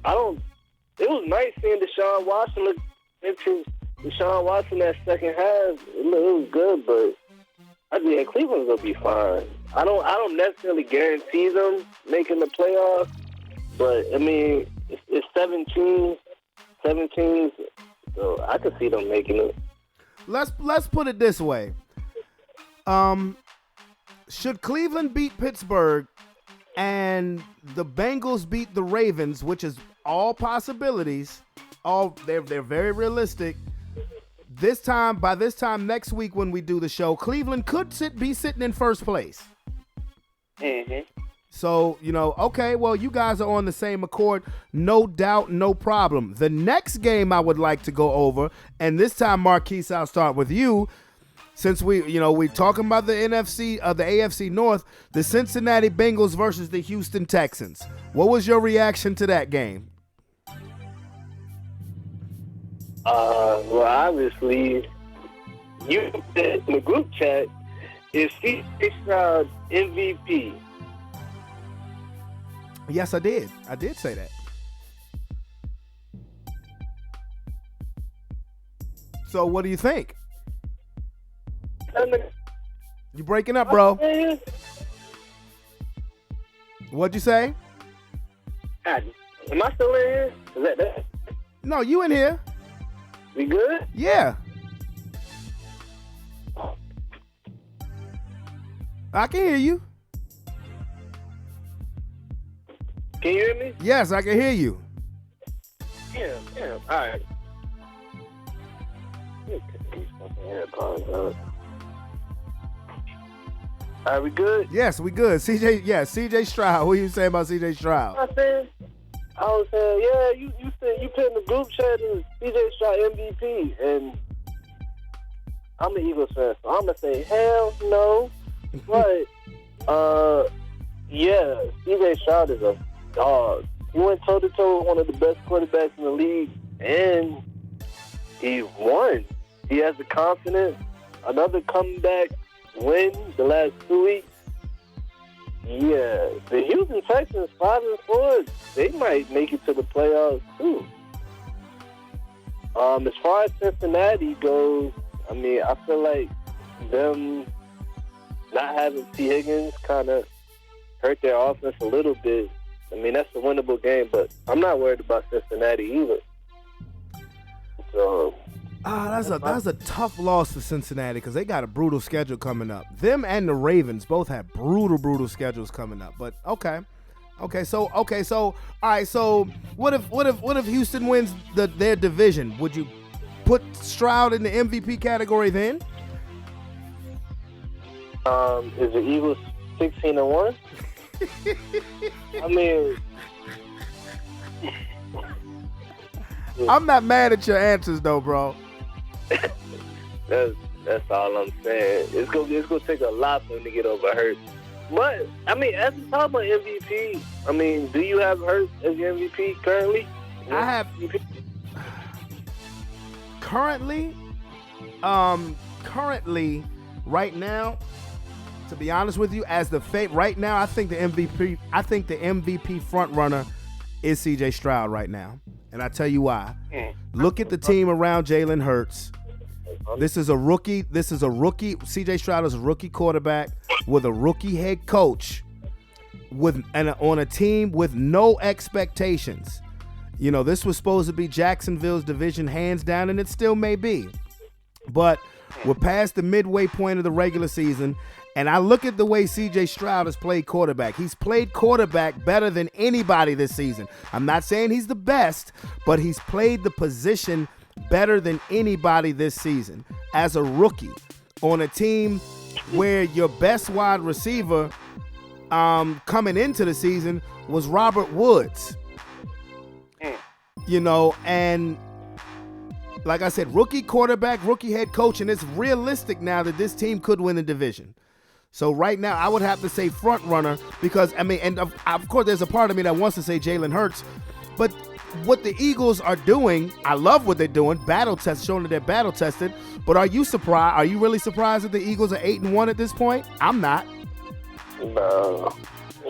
It was nice seeing Deshaun Watson look into Deshaun Watson that second half. It was good, but Cleveland's gonna be fine. I don't necessarily guarantee them making the playoffs, but I mean it's 17, so I could see them making it. Let's put it this way. Should Cleveland beat Pittsburgh and the Bengals beat the Ravens, which is all possibilities, they're very realistic. By this time next week when we do the show, Cleveland could be sitting in first place. Mm-hmm. So, okay, well, you guys are on the same accord. No doubt, no problem. The next game I would like to go over, and this time, Marquise, I'll start with you. Since we're talking about the AFC North, the Cincinnati Bengals versus the Houston Texans. What was your reaction to that game? Well, obviously, you said in the group chat, is C.J. Stroud MVP? Yes, I did. I did say that. So what do you think? You breaking up, bro. What'd you say? Am I still in here? Is that? No, you in here. We good? Yeah. I can hear you. Can you hear me? Yes, I can hear you. Yeah. All right. Are we good? Yes, we good. CJ Stroud. What are you saying about CJ Stroud? I was saying, yeah, you said you put in the group chat is CJ Stroud MVP, and I'm an Eagles fan, so I'm gonna say hell no. But yeah, CJ Stroud is a dog. He went toe to toe with one of the best quarterbacks in the league, and he won. He has the confidence. Another comeback win the last 2 weeks. Yeah, the Houston Texans 5-4. They might make it to the playoffs too. As far as Cincinnati goes, I mean, I feel like them not having T. Higgins kind of hurt their offense a little bit. I mean, that's a winnable game, but I'm not worried about Cincinnati either. So that's a tough loss to Cincinnati because they got a brutal schedule coming up. Them and the Ravens both have brutal schedules coming up. But okay. So all right. So what if Houston wins their division? Would you put Stroud in the MVP category then? Is the Eagles 16-1? I mean, I'm not mad at your answers though, bro. That's all I'm saying. It's gonna take a lot for him to get over Hurts. But I mean, as we talk about MVP, I mean, do you have Hurts as your MVP currently? I have currently right now. To be honest with you, as the right now, I think the MVP front runner is CJ Stroud right now, and I tell you why. Look at the team around Jalen Hurts. This is a rookie. CJ Stroud is a rookie quarterback with a rookie head coach, on a team with no expectations. This was supposed to be Jacksonville's division hands down, and it still may be. But we're past the midway point of the regular season. And I look at the way C.J. Stroud has played quarterback. He's played quarterback better than anybody this season. I'm not saying he's the best, but he's played the position better than anybody this season as a rookie on a team where your best wide receiver coming into the season was Robert Woods. And like I said, rookie quarterback, rookie head coach, and it's realistic now that this team could win the division. So right now, I would have to say front runner because, I mean, and of course, there's a part of me that wants to say Jalen Hurts, but what the Eagles are doing, I love what they're doing, showing that they're battle tested, but are you surprised? Are you really surprised that the Eagles are 8-1 at this point? I'm not. No.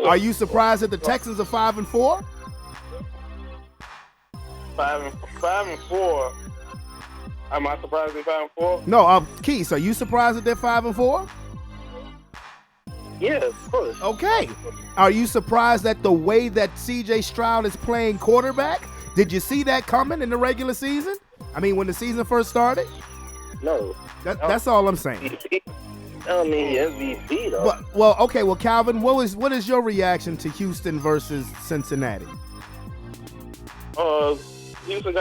Are you surprised that the Texans are 5-4? 5-4. Am I surprised they're 5-4? No, Keith, are you surprised that they're 5-4? Yeah, of course. Okay. Are you surprised at the way that C.J. Stroud is playing quarterback? Did you see that coming in the regular season? I mean, when the season first started? No. That's all I'm saying. I mean, MVP though. Well, Calvin, what is your reaction to Houston versus Cincinnati? Houston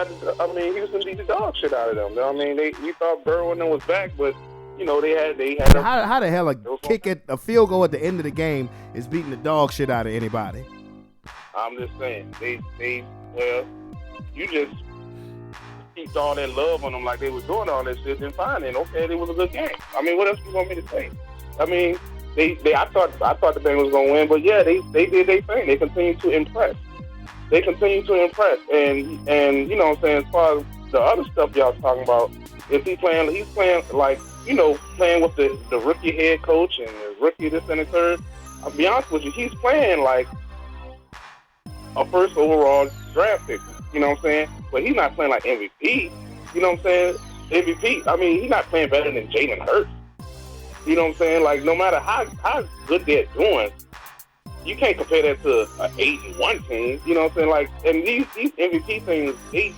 beat the dog shit out of them. I mean, we thought Brevon was back, but you know, they had How the hell a field goal at the end of the game is beating the dog shit out of anybody? I'm just saying, well, you just keep all that love on them like they was doing all that shit, then fine, and okay, it was a good game. I mean, what else you want me to say? I mean, I thought the Bengals was gonna win, but yeah, they did their thing. They continue to impress. And you know what I'm saying, as far as the other stuff y'all talking about, if he's playing like, you know, playing with the rookie head coach and the rookie this and the third, I'll be honest with you, he's playing like a first overall draft pick. You know what I'm saying? But he's not playing like MVP. You know what I'm saying? MVP, I mean, he's not playing better than Jalen Hurts. You know what I'm saying? Like, no matter how good they're doing, you can't compare that to an 8-1 team. You know what I'm saying? Like, and these MVP things, they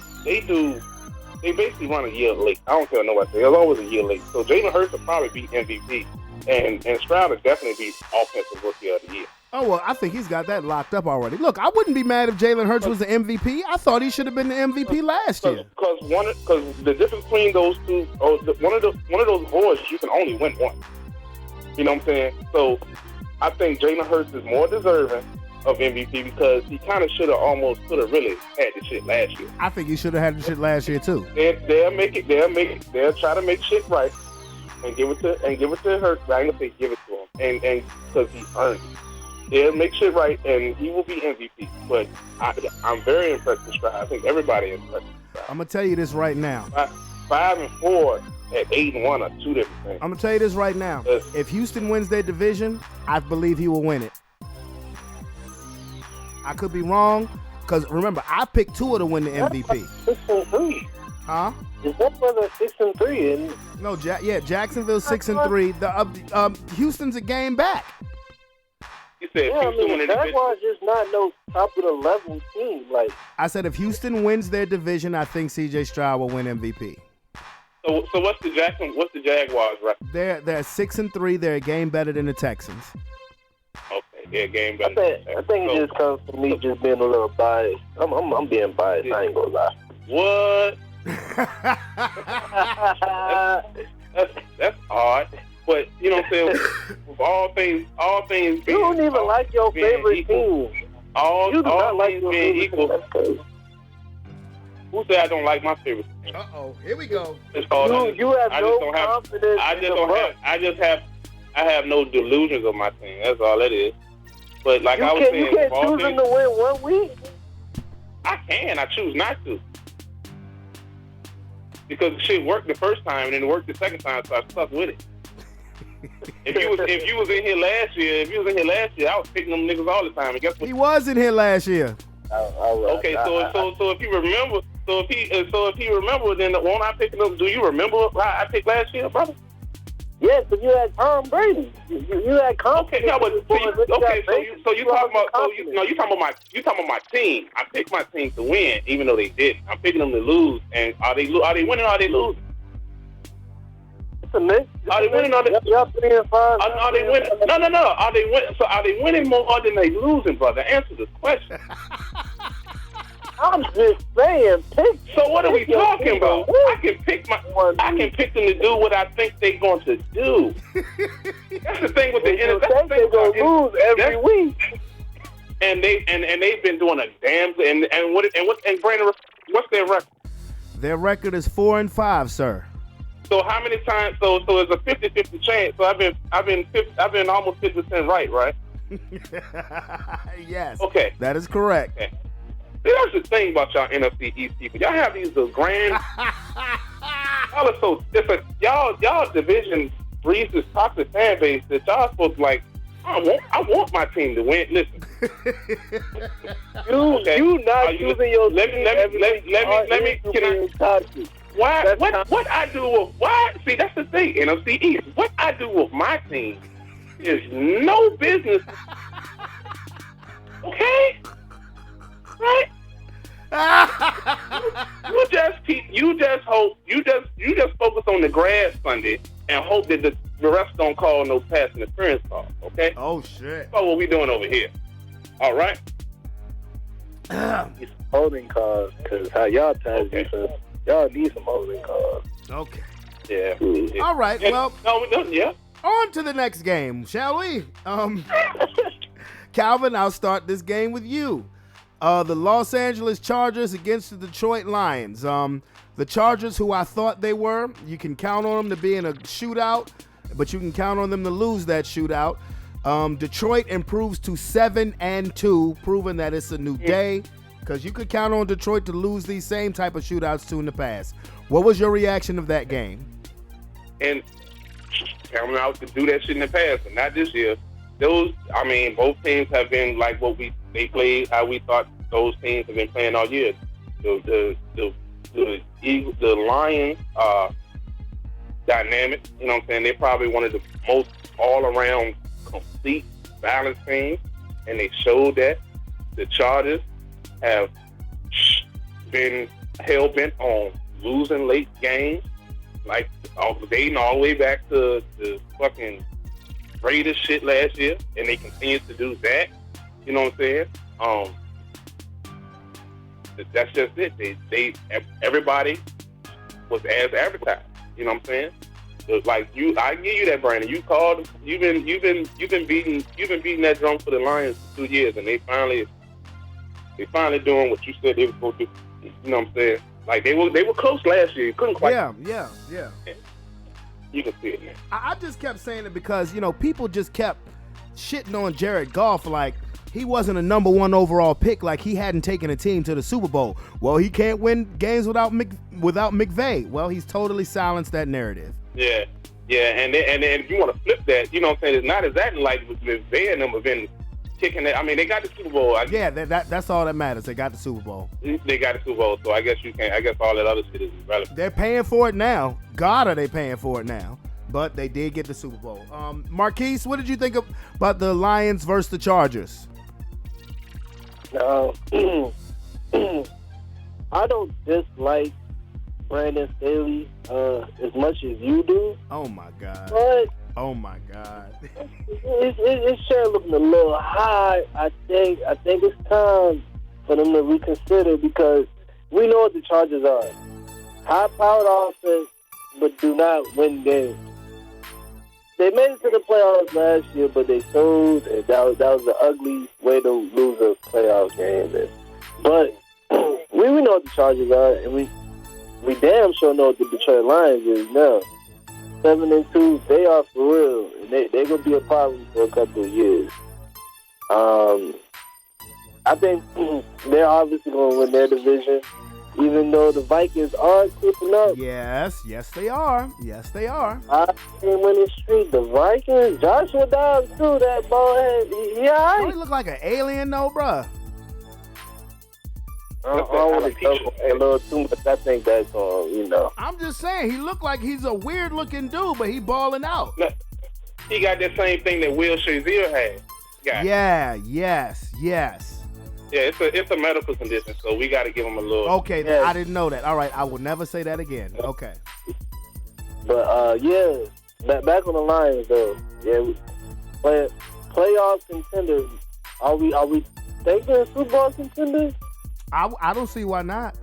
basically run a year late. I don't care what I say. They're always a year late. So Jalen Hurts will probably be MVP, and Stroud will definitely be Offensive Rookie of the Year. Oh, well, I think he's got that locked up already. Look, I wouldn't be mad if Jalen Hurts was the MVP. I thought he should have been the MVP last year. Because the difference between those two, one of those awards, you can only win one. You know what I'm saying? So I think Jalen Hurts is more deserving of MVP because he kind of should have really had the shit last year. I think he should have had the shit last year too. They'll try to make shit right and give it to Hurts. I ain't gonna say give it to him, and because he earned it. They'll make shit right, and he will be MVP. But I'm very impressed with Stroud. I think everybody is impressed with Stroud. I'm gonna tell you this right now. 5 and 4 at 8-1 are two different things. I'm gonna tell you this right now. If Houston wins their division, I believe he will win it. I could be wrong, because remember, I picked Tua to win the MVP. 6-3. Huh? Is that brother 6-3? And no, Jacksonville's 6-3. The Houston's a game back. You said the Jaguars just not no top of the level team. Like I said, if Houston wins their division, I think C.J. Stroud will win MVP. So what's the Jaguars record? They're 6-3. They're a game better than the Texans. Okay, they're a game better. I think it just comes from me just being a little biased. I'm being biased. I ain't gonna lie. What? that's odd. But you know what I'm saying? With all things you don't even like your favorite team. All things being equal. Who said I don't like my favorite team? Here we go. You have no confidence. I have no delusions of my team. That's all that is. But like I was saying, you can't choose them to win 1 week. I can. I choose not to. Because shit worked the first time and then it worked the second time, so I stuck with it. If you was in here last year, I was picking them niggas all the time. And guess what? He was in here last year. Okay, so if you remember, if he remember, then won't I pick them? Do you remember how I picked last year, brother? Yes, but you had Tom Brady. You had confidence. So you talking about my team. I picked my team to win, even though they didn't. I'm picking them to lose. And are they winning or are they losing? It's a mix. Are they winning? Are they winning? No. Are they winning? So are they winning more than they losing, brother? Answer this question. I'm just saying, so what are we talking about? I can pick them to do what I think they're going to do. That's the thing with the NFL. They're going to lose every week. And they've been doing a damn and Brandon, what's their record? Their record is 4-5, sir. So how many times? So it's a 50-50 chance. So I've been almost 50% right? Yes. Okay. That is correct. Okay. See, that's the thing about y'all NFC East people. Y'all have these grand. Y'all are so different. Y'all division breeds this toxic fan base that y'all supposed to like. I want my team to win. Listen. You not using your let me. Can I? Why? What I do with why? See, that's the thing. NFC East. What I do with my team is no business. Okay. Right? you just focus on the grass Sunday and hope that the refs don't call no pass interference call, okay? Oh shit. That's what we doing over here. All right. These holding calls, because how y'all times defense, y'all need some holding calls. Okay. Yeah. All right, well. Yeah. On to the next game, shall we? Calvin, I'll start this game with you. The Los Angeles Chargers against the Detroit Lions. The Chargers, who I thought they were, you can count on them to be in a shootout, but you can count on them to lose that shootout. Detroit improves to 7-2, proving that it's a new day, because you could count on Detroit to lose these same type of shootouts too in the past. What was your reaction of that game? And coming out to do that shit in the past, and not this year. Both teams have been like they played how we thought those teams have been playing all year. The Lions are dynamic. You know what I'm saying? They're probably one of the most all-around, complete, balanced teams, and they showed that. The Chargers have been hell-bent on losing late games, like dating all the way back to the fucking Raiders shit last year, and they continue to do that. You know what I'm saying? That's just it. Everybody was as advertised. You know what I'm saying? I give you that, Brandon. You called. You've been beating that drum for the Lions for 2 years, and they finally doing what you said they were supposed to do. You know what I'm saying? Like they were close last year. You couldn't quite. Yeah. You can see it now. I just kept saying it because, people just kept shitting on Jared Goff like he wasn't a number 1 overall pick, like he hadn't taken a team to the Super Bowl. Well, he can't win games without McVay. Well, he's totally silenced that narrative. Yeah, and then if you want to flip that, you know what I'm saying, it's not exactly like McVay and them have been kicking it. I mean, they got the Super Bowl. That's all that matters. They got the Super Bowl. They got the Super Bowl, so I guess all that other shit is irrelevant. They're paying for it now. God, are they paying for it now? But they did get the Super Bowl. Marquise, what did you think about the Lions versus the Chargers? I don't dislike Brandon Staley as much as you do. Oh my God. But oh my God. It's sure looking a little high. I think it's time for them to reconsider, because we know what the Chargers are. High-powered offense, but do not win games. They made it to the playoffs last year, but they sold, and that was an ugly way to lose a playoff game. But we know what the Chargers are, and we damn sure know what the Detroit Lions is now. 7-2, they are for real, and they're gonna be a problem for a couple of years. I think they're obviously gonna win their division, even though the Vikings are creeping up. Yes, they are. I can't win the streak. The Vikings, Joshua Dobbs too. That ball head, Don't he look like an alien though, bruh? I don't want to talk a little too much. I think that's I'm just saying, he looked like he's a weird looking dude, but he balling out. He got that same thing that Will Shazier had. Yeah, yes. Yeah, it's a medical condition, so we got to give him a little. Okay, yeah. I didn't know that. All right, I will never say that again. Okay. But back on the Lions though. Yeah, playoff contenders. Are we thinking Super Bowl contenders? I don't see why not.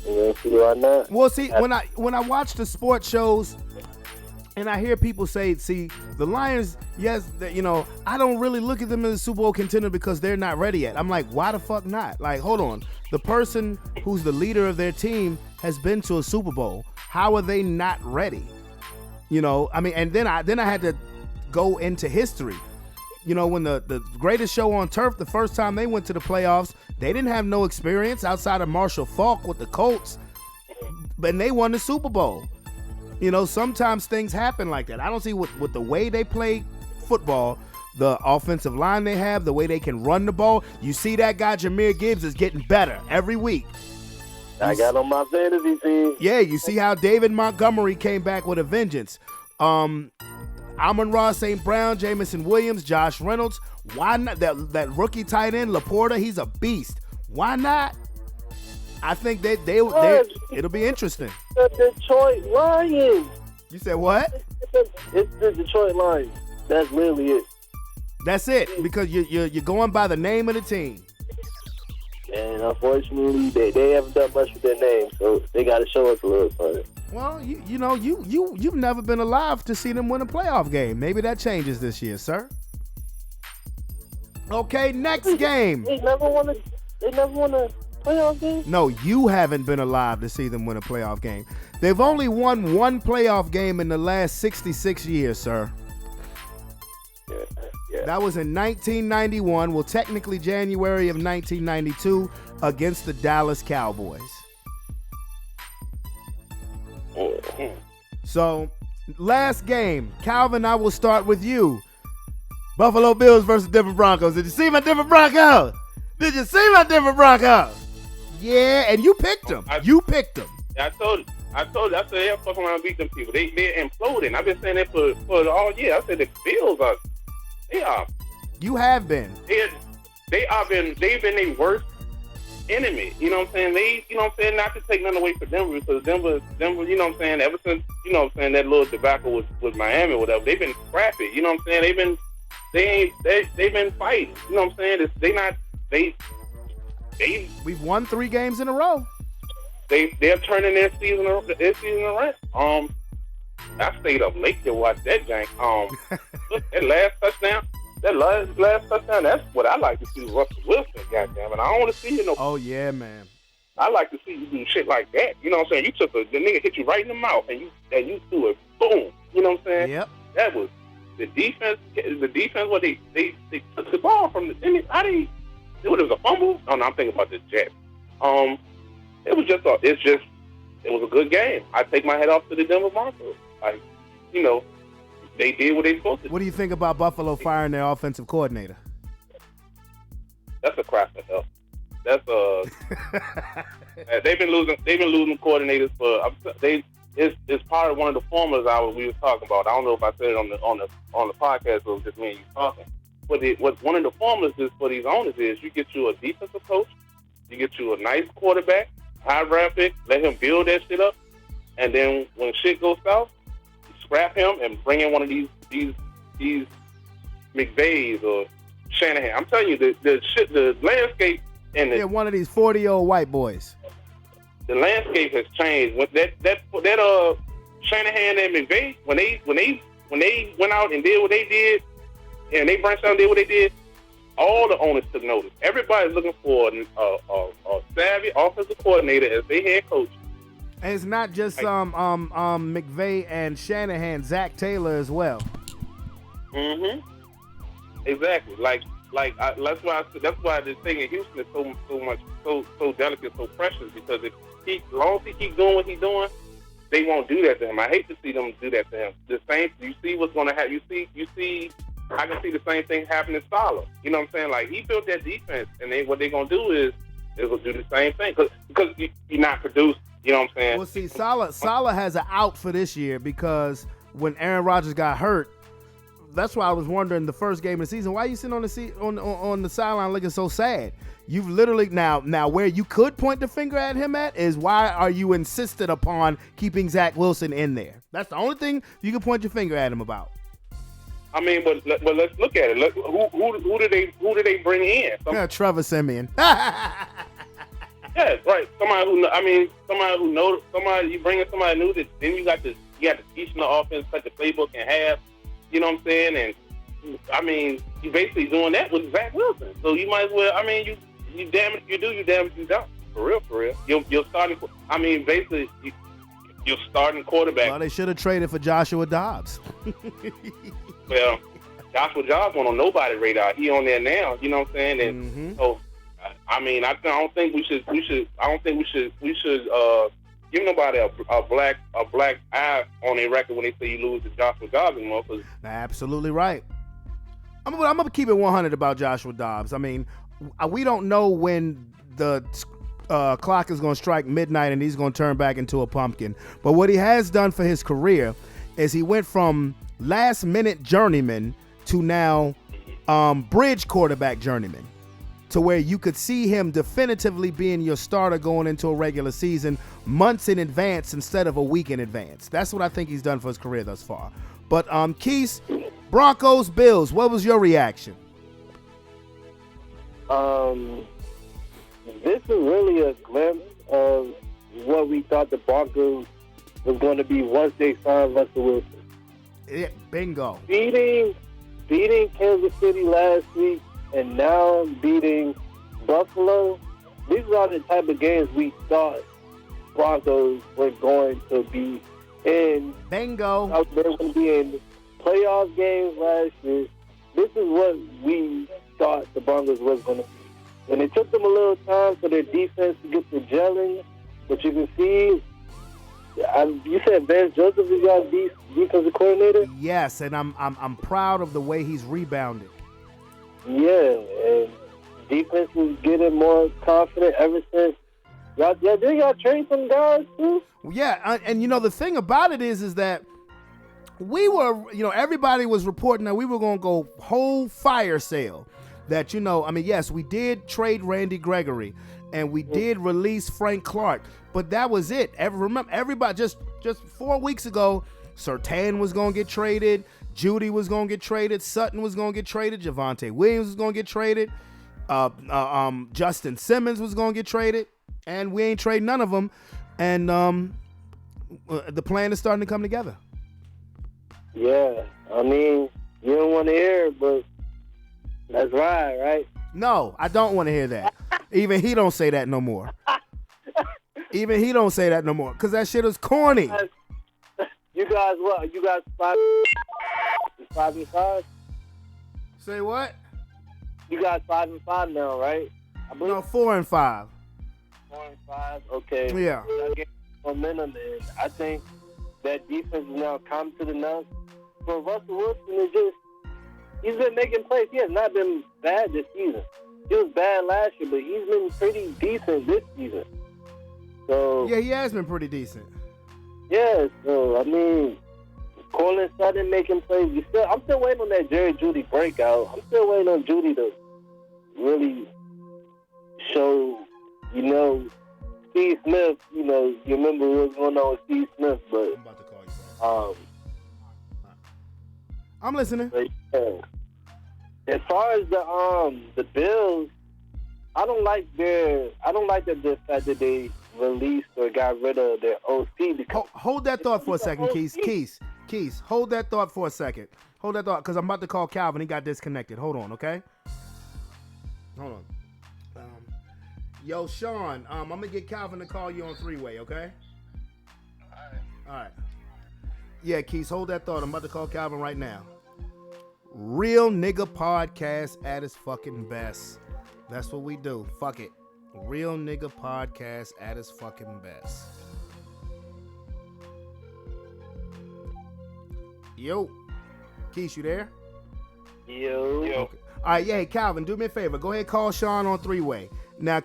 You don't see why not? Well, see, when I watch the sports shows and I hear people say, see, the Lions, yes, I don't really look at them as a Super Bowl contender because they're not ready yet. I'm like, why the fuck not? Like, hold on. The person who's the leader of their team has been to a Super Bowl. How are they not ready? And then I had to go into history. When the greatest show on turf, the first time they went to the playoffs, they didn't have no experience outside of Marshall Faulk with the Colts, but they won the Super Bowl. Sometimes things happen like that. I don't see with the way they play football, the offensive line they have, the way they can run the ball. You see that guy, Jahmyr Gibbs, is getting better every week. I got on my fantasy team. Yeah, you see how David Montgomery came back with a vengeance. Amon-Ra St. Brown, Jamison Williams, Josh Reynolds. Why not? That rookie tight end, Laporta, he's a beast. Why not? I think it'll be interesting. The Detroit Lions. You said what? It's the Detroit Lions. That's literally it. That's it, because you're going by the name of the team. And unfortunately, they haven't done much with their name, so they got to show us a little something. Well, you've never been alive to see them win a playoff game. Maybe that changes this year, sir. Okay, next game. They never won a playoff game? No, you haven't been alive to see them win a playoff game. They've only won one playoff game in the last 66 years, sir. Yeah. That was in 1991, well, technically January of 1992, against the Dallas Cowboys. So, last game. Calvin, I will start with you. Buffalo Bills versus Denver Broncos. Did you see my Denver Broncos? Did you see my Denver Broncos? Yeah, and you picked them. You picked them. I told you. I said they're fucking around and beat them people. They're imploding. I've been saying that for all year. I said the Bills are. You have been. They've been their worst enemy. You know what I'm saying? Not to take nothing away from Denver, because Denver, you know what I'm saying, ever since, you know what I'm saying, that little debacle with Miami or whatever, they've been scrappy. You know what I'm saying? They've been fighting. You know what I'm saying? We've won 3 games in a row. They're turning their season around. I stayed up late to watch that jank. Look, that last touchdown, that's what I like to see, Russell Wilson, goddamn it. I don't want to see you Oh yeah, man. I like to see you do shit like that. You know what I'm saying? The nigga hit you right in the mouth and you threw it, boom. You know what I'm saying? Yep. That was the defense. What they took the ball from the. It was a fumble. Oh no, I'm thinking about the Jets. It was a good game. I take my head off to the Denver Broncos. Like, you know, they did what they supposed to do. What do you think about Buffalo firing their offensive coordinator? That's a crap hell. That's they've been losing coordinators for it's part of one of the formulas we was talking about. I don't know if I said it on the podcast or just me and you talking. But what one of the formulas is for these owners is you get you a defensive coach, you get you a nice quarterback, high draft pick, let him build that shit up, and then when shit goes south, you scrap him and bring in one of these McVays or Shanahan. I'm telling you, the landscape and yeah, one of these 40-year-old white boys. The landscape has changed. When that Shanahan and McVay, when they went out and did what they did, and they branched out and did what they did, all the owners took notice. Everybody's looking for a savvy offensive coordinator as their head coach. And it's not just McVay and Shanahan, Zach Taylor as well. Mm-hmm. Exactly. That's why this thing in Houston is so delicate, so precious, because as long as he keeps doing what he's doing, they won't do that to him. I hate to see them do that to him. The same, you see what's going to happen. You see. I can see the same thing happening to Salah. You know what I'm saying? Like, he built that defense, and what they're going to do is they're going to do the same thing because you're not produced. You know what I'm saying? Well, see, Salah has an out for this year because when Aaron Rodgers got hurt, that's why I was wondering the first game of the season, why are you sitting on the sideline looking so sad? You've literally now where you could point the finger at him at is why are you insisted upon keeping Zach Wilson in there? That's the only thing you can point your finger at him about. I mean, but let's look at it. Look, who do they bring in? Trevor Siemian. Yeah, right. Somebody who knows. You bring in somebody new. That then you got to teach them the offense, cut the playbook in half. You know what I'm saying? And I mean, you basically doing that with Zach Wilson. So you might as well. I mean, you damn it you do, you damn it you don't. For real. You're starting. I mean, basically. You're starting quarterback. Well, they should have traded for Joshua Dobbs. Well, Joshua Dobbs on nobody radar. He on there now. You know what I'm saying? And so, I mean, I don't think we should give nobody a black eye on their record when they say you lose to Joshua Dobbs anymore. Absolutely right. I'm gonna keep it 100 about Joshua Dobbs. I mean, we don't know when the clock is going to strike midnight and he's going to turn back into a pumpkin. But what he has done for his career is he went from last-minute journeyman to now bridge quarterback journeyman, to where you could see him definitively being your starter going into a regular season months in advance instead of a week in advance. That's what I think he's done for his career thus far. But Keith, Broncos, Bills, what was your reaction? This is really a glimpse of what we thought the Broncos was going to be once they signed Russell Wilson. Yeah, bingo. Beating Kansas City last week and now beating Buffalo, these are the type of games we thought Broncos were going to be in. Bingo. They were going to be in playoff games last year. This is what we thought the Broncos was going to be. And it took them a little time for their defense to get to gelling, but you can see, you said Vance Joseph is your defensive coordinator? Yes, and I'm proud of the way he's rebounded. Yeah, and defense is getting more confident ever since. Y'all train some guys too? Yeah, and the thing about it is that we were, everybody was reporting that we were going to go whole fire sale. That, yes, we did trade Randy Gregory and we did release Frank Clark, but that was it. Remember, everybody just 4 weeks ago, Surtain was going to get traded, Judy was going to get traded, Sutton was going to get traded, Javonte Williams was going to get traded, Justin Simmons was going to get traded, and we ain't trade none of them, and the plan is starting to come together. Yeah, I mean, you don't want to hear it, but that's right? No, I don't want to hear that. Even he don't say that no more. Even he don't say that no more, because that shit is corny. You guys what? You guys 5-5? Say what? You guys 5-5 now, right? No, 4-5. 4-5. Okay. Yeah. Momentum, and I think that defense is now come to the nuts. For Russell Wilson, he's been making plays. He has not been bad this season. He was bad last year, but he's been pretty decent this season. So yeah, he has been pretty decent. Yeah, so I mean, Cortland Sutton making plays. I'm still waiting on that Jerry Jeudy breakout. I'm still waiting on Jeudy to really show, Steve Smith. You remember what was going on with Steve Smith, but I'm about to call you, bro. I'm listening. But, as far as the Bills, I don't like the fact that they released or got rid of their OC because hold that thought for a second, Keith. Hold that thought for a second. Hold that thought, because I'm about to call Calvin. He got disconnected. Hold on, okay? Hold on. Yo, Sean, I'm gonna get Calvin to call you on three-way, okay? All right. Yeah, Keith, hold that thought. I'm about to call Calvin right now. Real nigga podcast at its fucking best. That's what we do. Fuck it. Real nigga podcast at its fucking best. Yo. Keith, you there? Yo. Okay. All right, yeah, hey, Calvin, do me a favor. Go ahead, call Sean on three-way. Now,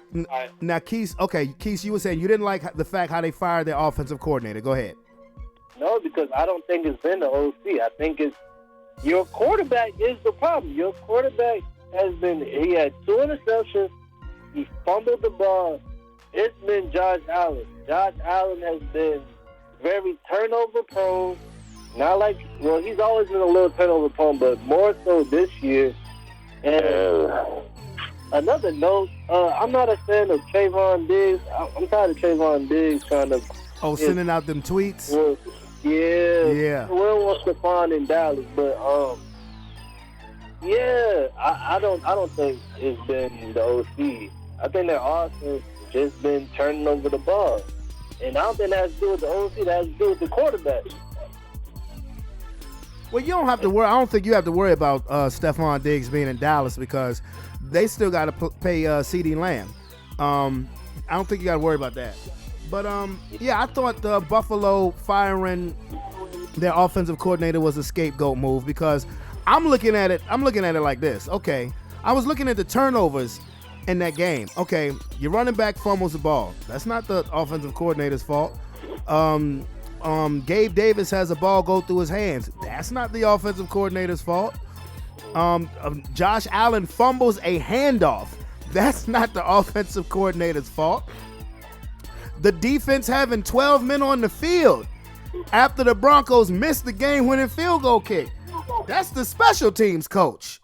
Keith, Keith, you were saying you didn't like the fact how they fired their offensive coordinator. Go ahead. No, because I don't think it's been the OC. I think it's your quarterback is the problem. Your quarterback he had 2 interceptions. He fumbled the ball. It's been Josh Allen. Josh Allen has been very turnover prone. He's always been a little turnover prone, but more so this year. And another note, I'm not a fan of Trayvon Diggs. I'm tired of Trayvon Diggs trying to... sending out them tweets? Well, yeah. We don't want Stephon in Dallas, but I don't think it's been the OC. I think their offense just been turning over the ball, and I don't think that has to do with the OC. That has to do with the quarterback. Well, you don't have to worry. I don't think you have to worry about Stephon Diggs being in Dallas, because they still got to pay CeeDee Lamb. I don't think you got to worry about that. But I thought the Buffalo firing their offensive coordinator was a scapegoat move, because I'm looking at it like this. Okay, I was looking at the turnovers in that game. Okay, your running back fumbles the ball. That's not the offensive coordinator's fault. Gabe Davis has a ball go through his hands. That's not the offensive coordinator's fault. Josh Allen fumbles a handoff. That's not the offensive coordinator's fault. The defense having 12 men on the field after the Broncos missed the game-winning field goal kick. That's the special teams coach.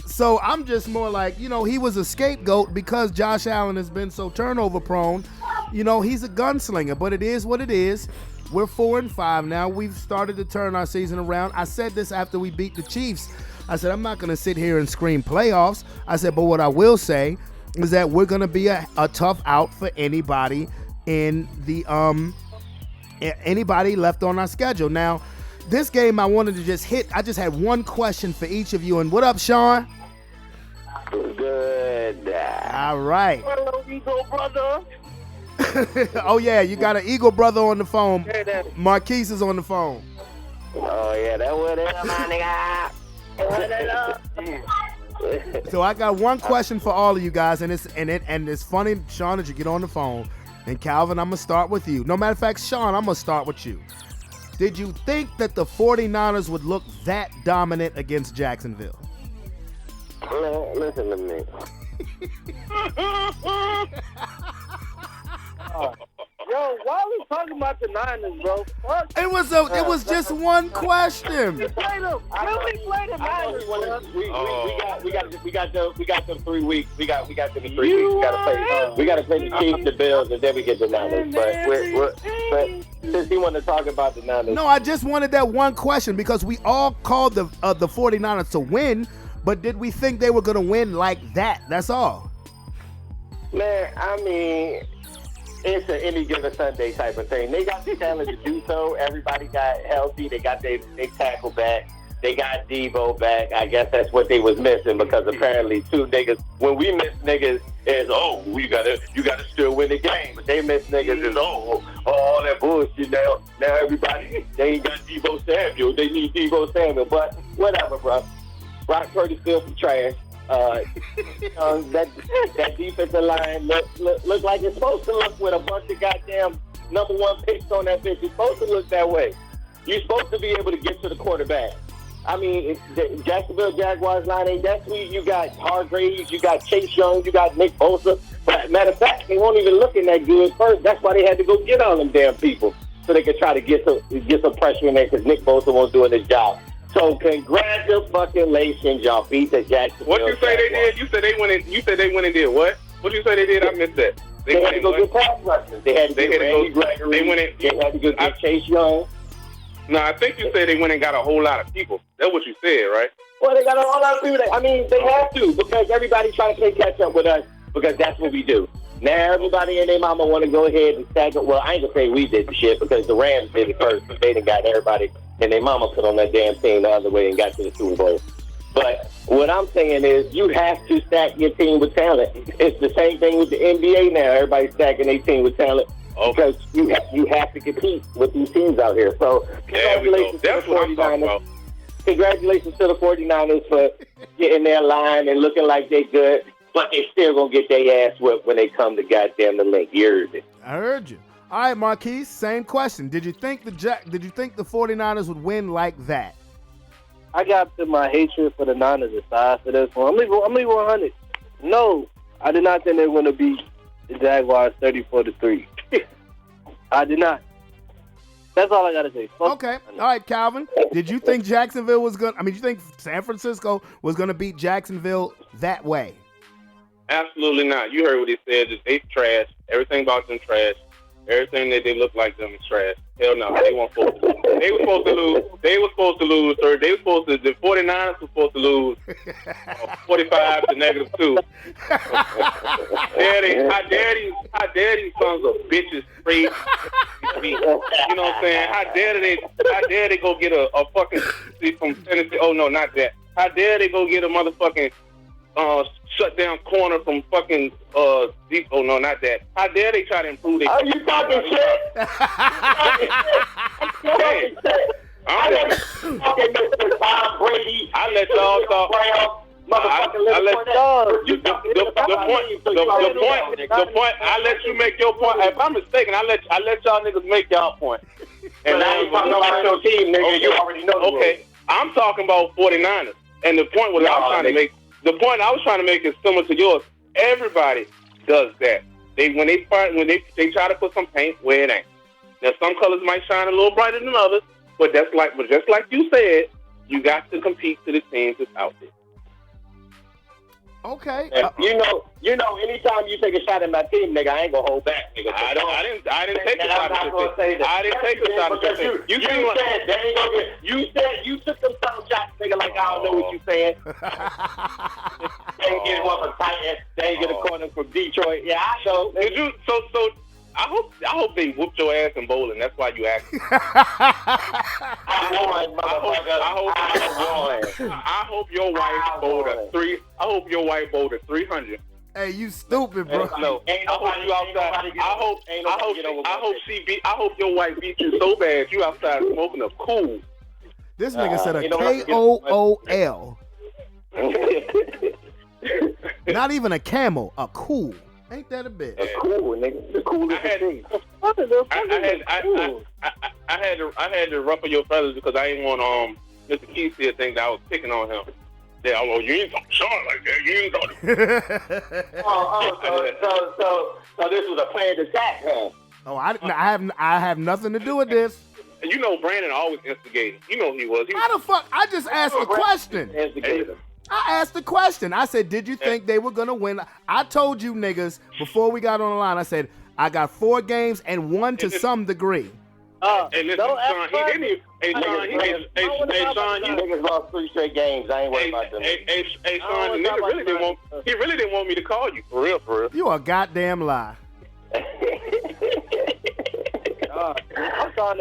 So I'm just more like, he was a scapegoat because Josh Allen has been so turnover prone. You know, he's a gunslinger, but it is what it is. We're 4-5 now. We've started to turn our season around. I said this after we beat the Chiefs. I said, I'm not going to sit here and scream playoffs. I said, but what I will say is that we're going to be a tough out for anybody in the anybody left on our schedule. Now, this game I wanted to just hit. I just had one question for each of you. And what up, Sean? Good. All right. Hello, Eagle brother. Oh, yeah, you got an Eagle brother on the phone. Marquise is on the phone. Oh, yeah, that what it is, my nigga. So I got one question for all of you guys, and it's funny, Sean, that you get on the phone. And Calvin, I'm going to start with you. No matter of fact, Sean, I'm going to start with you. Did you think that the 49ers would look that dominant against Jacksonville? Listen to me. Yo, why are we talking about the Niners, bro? Fuck. It was just one question. We play the Niners. We got them 3 weeks. We got them in 3 weeks. We gotta play the Chiefs, the Bills, and then we get the Niners. But since he wanted to talk about the Niners, no, I just wanted that one question because we all called the 49ers to win, but did we think they were gonna win like that? That's all. man, I mean, it's an any given Sunday type of thing. They got the talent to do so. Everybody got healthy. They got their tackle back. They got Debo back. I guess that's what they was missing because apparently two niggas, when we miss niggas, is, oh, you gotta still win the game. But they miss niggas is, all that bullshit now. Now everybody, they ain't got Debo Samuel. They need Debo Samuel. But whatever, bro. Brock Purdy still some trash. That defensive line look like it's supposed to look with a bunch of goddamn number one picks on that bitch. It's supposed to look that way. You're supposed to be able to get to the quarterback. I mean, the Jacksonville Jaguars line ain't that sweet. You got Hargraves, you got Chase Young, you got Nick Bosa. But matter of fact, they weren't even looking that good first. That's why they had to go get all them damn people so they could try to get some pressure in there because Nick Bosa wasn't doing his job. So congratulations, y'all beat the Jacksonville. What you say they did? You said they went and did what? What you say they did? I missed that. They had to go get pass rushers. They had to get Randy Gregory. They had to go get Chase Young. No, I think you said they went and got a whole lot of people. That's what you said, right? Well, they got a whole lot of people. They have to because everybody's trying to play catch up with us because that's what we do. Now everybody and their mama want to go ahead and stack up. Well, I ain't gonna say we did the shit because the Rams did it first. But they done got everybody and their mama put on that damn team the other way and got to the Super Bowl. But what I'm saying is you have to stack your team with talent. It's the same thing with the NBA now. Everybody's stacking their team with talent. Because you have to compete with these teams out here. So congratulations to the 49ers. Congratulations to the 49ers for getting their line and looking like they good. But they still gonna get their ass whipped when they come to goddamn the link. You heard it. I heard you. All right, Marquise, same question. Did you think the 49ers would win like that? I got to my hatred for the Niners aside for this one. I'm leaving 100. No, I did not think they were going to beat the Jaguars 34-3. I did not. That's all I got to say. Okay. All right, Calvin. Did you think Jacksonville was going to – you think San Francisco was going to beat Jacksonville that way? Absolutely not. You heard what he said. They trash. Everything about them trash. Everything that they look like them is trash. Hell no. They weren't supposed to. They were supposed to lose. Sir. The 49ers were supposed to lose 45 to -2. How dare these sons of bitches straight? You know what I'm saying? How dare they go get a fucking from Tennessee? Oh no, not that. How dare they go get a motherfucking shut down corner from fucking deep? Oh no, not that. How dare they try to improve their? Are you talking shit? I let y'all talk. The point. I let you make your point. If I'm mistaken, I let y'all niggas make y'all point. And now you talking about your team, nigga. Okay. You already know. Okay, I'm talking about 49ers, and the point was I was trying to make. The point I was trying to make is similar to yours. Everybody does that. When they try to put some paint where it ain't. Now some colors might shine a little brighter than others, but just like you said, you got to compete to the teams that's out there. Okay. You know, anytime you take a shot at my team, nigga, I ain't gonna hold back, nigga. I didn't take a shot at your team. I didn't take a shot at your team. You said they ain't gonna get. You said you took them subtle shots, nigga. Like I don't know what you saying. They ain't get one from Titan. They ain't get a corner from Detroit. Yeah, I know. Did you? So I hope they whooped your ass in bowling. That's why you asked. I hope your wife bowled a 3. I hope your wife bowled a 300. Hey, you stupid, bro. No, I hope you outside. I hope your wife beat you so bad you outside smoking a cool. This nigga said a KOOL. Not even a camel, a cool. Ain't that a bitch? A cool, nigga. The coolest thing. I had to ruffle your feathers because I didn't want Mr. Keith to think that I was picking on him. Yeah, well, you ain't talking short like that. You ain't talking. So this was a planned attack, huh? Oh, I have nothing to do with this. And you know Brandon always instigated. You know he was. How the fuck? I just asked a question. I asked the question. I said, did you think they were going to win? I told you niggas before we got on the line, I said, I got 4 games and 1 to some degree. Hey, listen, Sean, he didn't even. Hey, Sean, niggas lost 3 straight games. I ain't worried about them. Hey, Sean, the nigga really didn't want. He really didn't want me to call you for real. You a goddamn lie.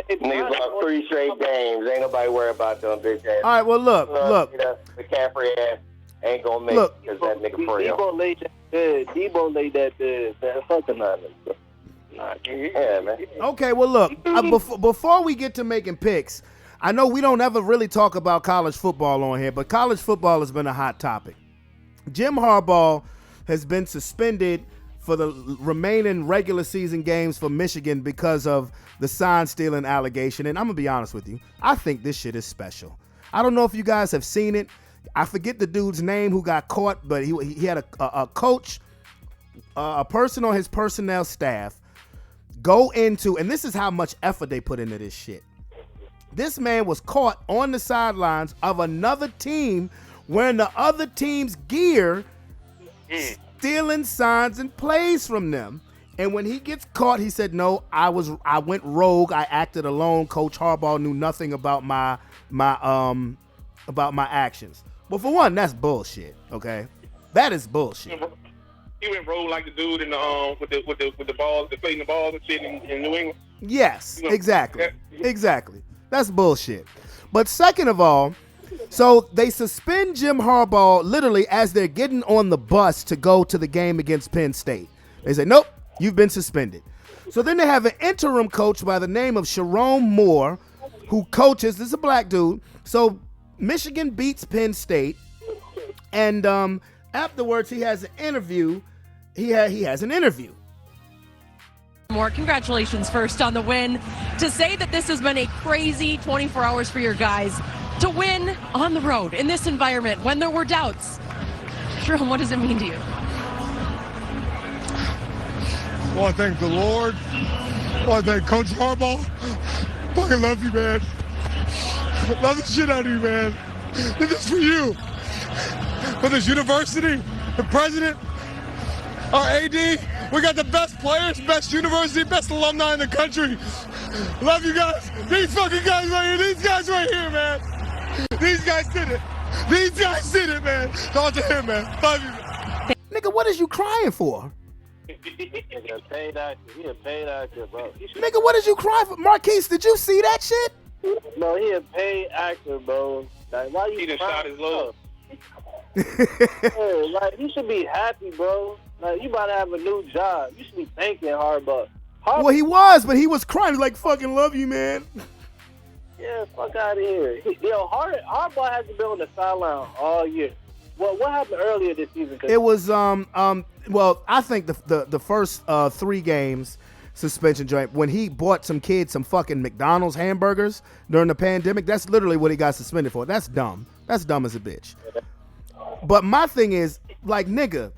Niggas lost 3 straight games. Ain't nobody worried about them bitch ass. All right, well look. McCaffrey ass ain't gonna make it because that nigga for real. Debo laid that bed. Man, fucking nothing. Yeah, man. Okay, well look. Before we get to making picks, I know we don't ever really talk about college football on here, but college football has been a hot topic. Jim Harbaugh has been suspended for the remaining regular season games for Michigan because of the sign stealing allegation. And I'm going to be honest with you. I think this shit is special. I don't know if you guys have seen it. I forget the dude's name who got caught, but he had a coach, a person on his personnel staff go into, and this is how much effort they put into this shit. This man was caught on the sidelines of another team wearing the other team's gear, stealing signs and plays from them. And when he gets caught, he said, "No, I went rogue. I acted alone. Coach Harbaugh knew nothing about my actions." Well, for one, that's bullshit. Okay, that is bullshit. He went rogue like the dude in the with the balls, the playing the balls and shit in New England. Yes, exactly. That's bullshit. But second of all, so they suspend Jim Harbaugh literally as they're getting on the bus to go to the game against Penn State. They say, "Nope, you've been suspended." So then they have an interim coach by the name of Sharon Moore who coaches. This is a black dude. So Michigan beats Penn State, and afterwards he has an interview. He has an interview. More congratulations first on the win. To say that this has been a crazy 24 hours for your guys, to win on the road in this environment when there were doubts. Jerome, what does it mean to you? I want to thank the Lord. I want to thank Coach Harbaugh. Fucking love you, man. Love the shit out of you, man. Did this for you. For this university, the president, our AD, we got the best players, best university, best alumni in the country. Love you guys. These fucking guys right here. These guys right here, man. These guys did it. These guys did it, man. Talk to him, man. Love you. Nigga, what is you crying for? Nigga, paid actor. He a paid actor, bro. Nigga, what is you crying for? Marquise, did you see that shit? No, he a paid actor, bro. Like, why you? He done shot his load. Hey, like, you should be happy, bro. Like, you about to have a new job. You should be thanking Harbaugh. Well, he was, but he was crying. He's like, "Fucking love you, man." Yeah, fuck out of here. Harbaugh hasn't been on the sideline all year. Well, what happened earlier this season? It was well, I think the first 3 games suspension joint when he bought some kids some fucking McDonald's hamburgers during the pandemic. That's literally what he got suspended for. That's dumb. That's dumb as a bitch. But my thing is, like, nigga,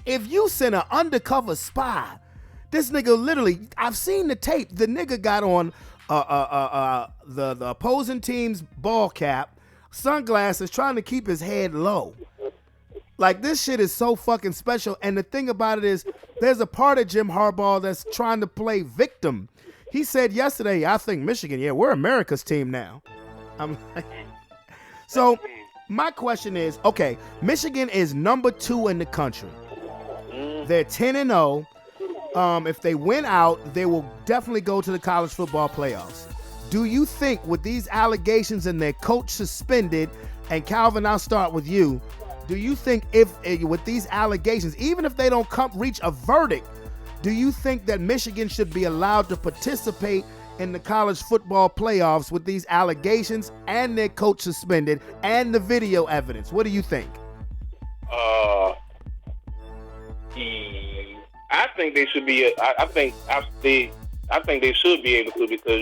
if you send an undercover spy, this nigga literally, I've seen the tape. The nigga got on the opposing team's ball cap, sunglasses, trying to keep his head low. Like, this shit is so fucking special. And the thing about it is, there's a part of Jim Harbaugh that's trying to play victim. He said yesterday, I think Michigan, yeah, we're America's team now. I'm like, so my question is, okay, Michigan is number 2 in the country. They're 10-0. If they win out, they will definitely go to the college football playoffs. Do you think with these allegations and their coach suspended, and Calvin, I'll start with you, do you think if with these allegations, even if they don't reach a verdict, do you think that Michigan should be allowed to participate in the college football playoffs with these allegations and their coach suspended and the video evidence? What do you think? I think they should be. I think they should be able to because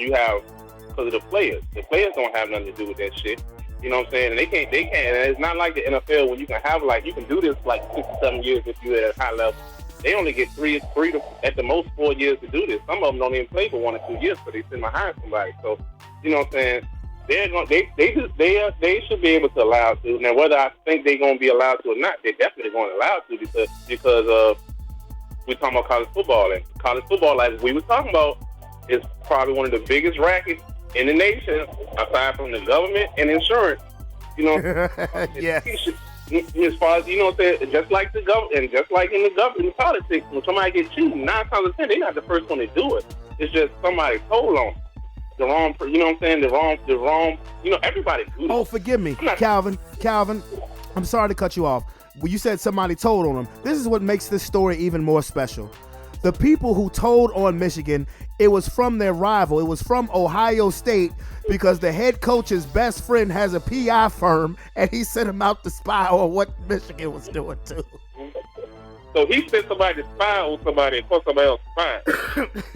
of the players. The players don't have nothing to do with that shit. You know what I'm saying? And they can't. And it's not like the NFL when you can have you can do this like 6 or 7 years if you're at a high level. They only get three to at the most 4 years to do this. Some of them don't even play for 1 or 2 years, but they sit behind somebody. So you know what I'm saying? They should be able to allow to. Now whether I think they're going to be allowed to or not, they're definitely going to allow to because we're talking about college football, and college football, as we were talking about, is probably one of the biggest rackets in the nation, aside from the government and insurance. You know, yes. As far as you know, what I'm saying, just like the government, and just like in the government, in politics, when somebody gets cheated, 9 times out of 10, they're not the first one to do it. It's just somebody told on the wrong. You know what I'm saying? The wrong. You know, everybody do it. Oh, forgive me, Calvin. I'm sorry to cut you off. Well, you said somebody told on them. This is what makes this story even more special. The people who told on Michigan, it was from their rival. It was from Ohio State because the head coach's best friend has a PI firm and he sent him out to spy on what Michigan was doing too. So he sent somebody to spy on somebody and caught somebody else spying.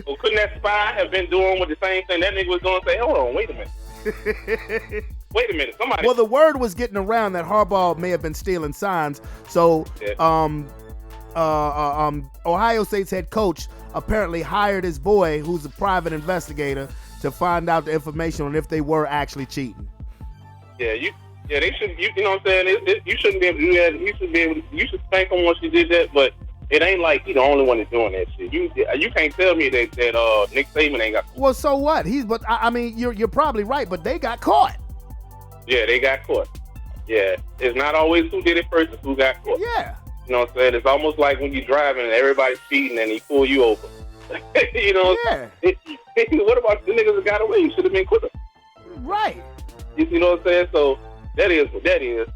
So couldn't that spy have been doing with the same thing that nigga was doing? Say, hold on, wait a minute. Wait a minute, somebody. Well, the word was getting around that Harbaugh may have been stealing signs. So, Ohio State's head coach apparently hired his boy, who's a private investigator, to find out the information on if they were actually cheating. They should. You know what I'm saying? You shouldn't be able to do that. You should spank him once you did that, but it ain't like he's the only one that's doing that shit. You can't tell me that Nick Saban ain't got. Well, so what? I mean, you're probably right, but they got caught. Yeah, they got caught. Yeah, it's not always who did it first; it's who got caught. Yeah. You know what I'm saying? It's almost like when you're driving and everybody's speeding and he pull you over. You know? Yeah. What about the niggas that got away? You should have been quicker. Right. You know what I'm saying? So that is what that is.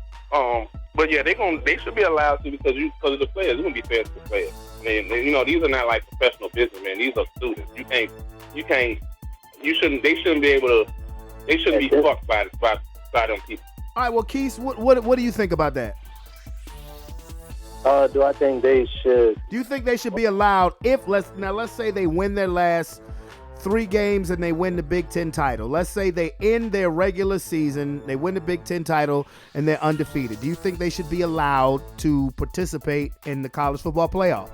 But yeah, they should be allowed to because of the players. It's gonna be fair to the players. I mean, you know, these are not like professional businessmen. These are students. They shouldn't be able to. They shouldn't be fucked by them people. All right. Well, Keith, what do you think about that? Do I think they should? Do you think they should be allowed if let's say they win their last 3 games and they win the Big Ten title. Let's say they end their regular season, they win the Big Ten title, and they're undefeated. Do you think they should be allowed to participate in the college football playoff?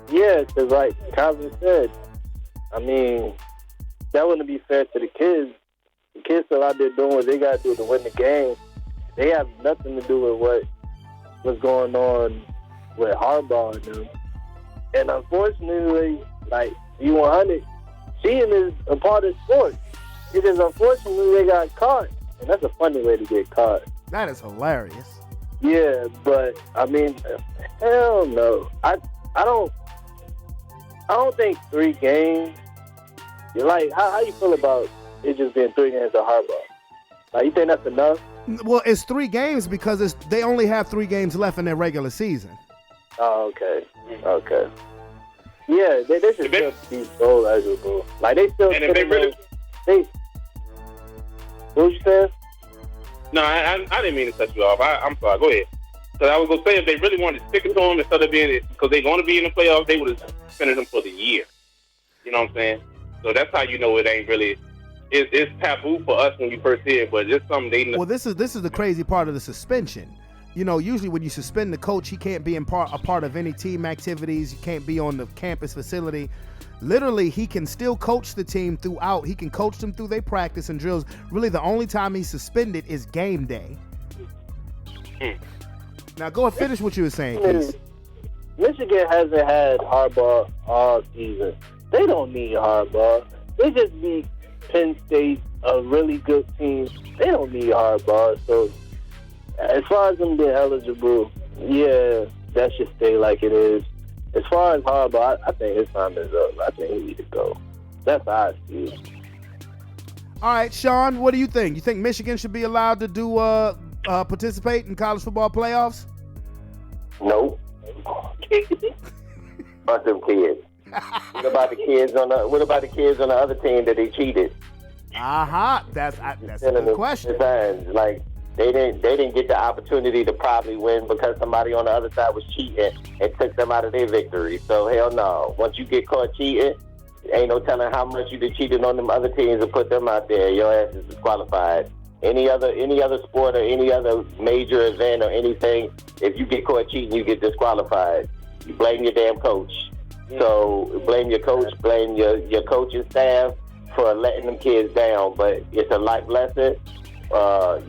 Yeah, because like Calvin said, I mean, that wouldn't be fair to the kids. The kids are out there doing what they got to do to win the game. They have nothing to do with what's going on with Harbaugh and them. And unfortunately, like U100, cheating is a part of sports. It is unfortunately they got caught, and that's a funny way to get caught. That is hilarious. Yeah, but I mean, hell no. I don't think 3 games. Like, how you feel about it just being 3 games of Harbaugh? Like, you think that's enough? Well, it's 3 games because they only have 3 games left in their regular season. Oh, okay. Okay. Yeah, they should still be so eligible. Like, they still... And if they really... What you saying? No, I didn't mean to cut you off. I'm sorry. Go ahead. Because I was going to say, if they really wanted to stick it to them instead of being... Because they're going to be in the playoffs, they would have finished them for the year. You know what I'm saying? So that's how you know it ain't really... It's taboo for us when you first hear it, but it's something they know. Well, this is the crazy part of the suspension. You know, usually when you suspend the coach, he can't be a part of any team activities. You can't be on the campus facility. Literally, he can still coach the team throughout. He can coach them through their practice and drills. Really, the only time he's suspended is game day. Now go and finish what you were saying, Keith. Michigan hasn't had Harbaugh all season. They don't need Harbaugh. They just beat Penn State, a really good team. They don't need Harbaugh. So as far as them being eligible, yeah, that should stay like it is. As far as Harbaugh, I think his time is up. I think he needs to go. That's how I see it. All right, Sean, what do you think? You think Michigan should be allowed to do participate in college football playoffs? No. Fuck them kids. What about the kids on the other team that they cheated? That's a good question. Like they didn't get the opportunity to probably win because somebody on the other side was cheating and took them out of their victory. So hell no. Once you get caught cheating, ain't no telling how much you done cheated on them other teams and put them out there. Your ass is disqualified. Any other sport or any other major event or anything, if you get caught cheating, you get disqualified. You blame your damn coach. So blame your coach, blame your coaching staff for letting them kids down. But it's a life lesson. What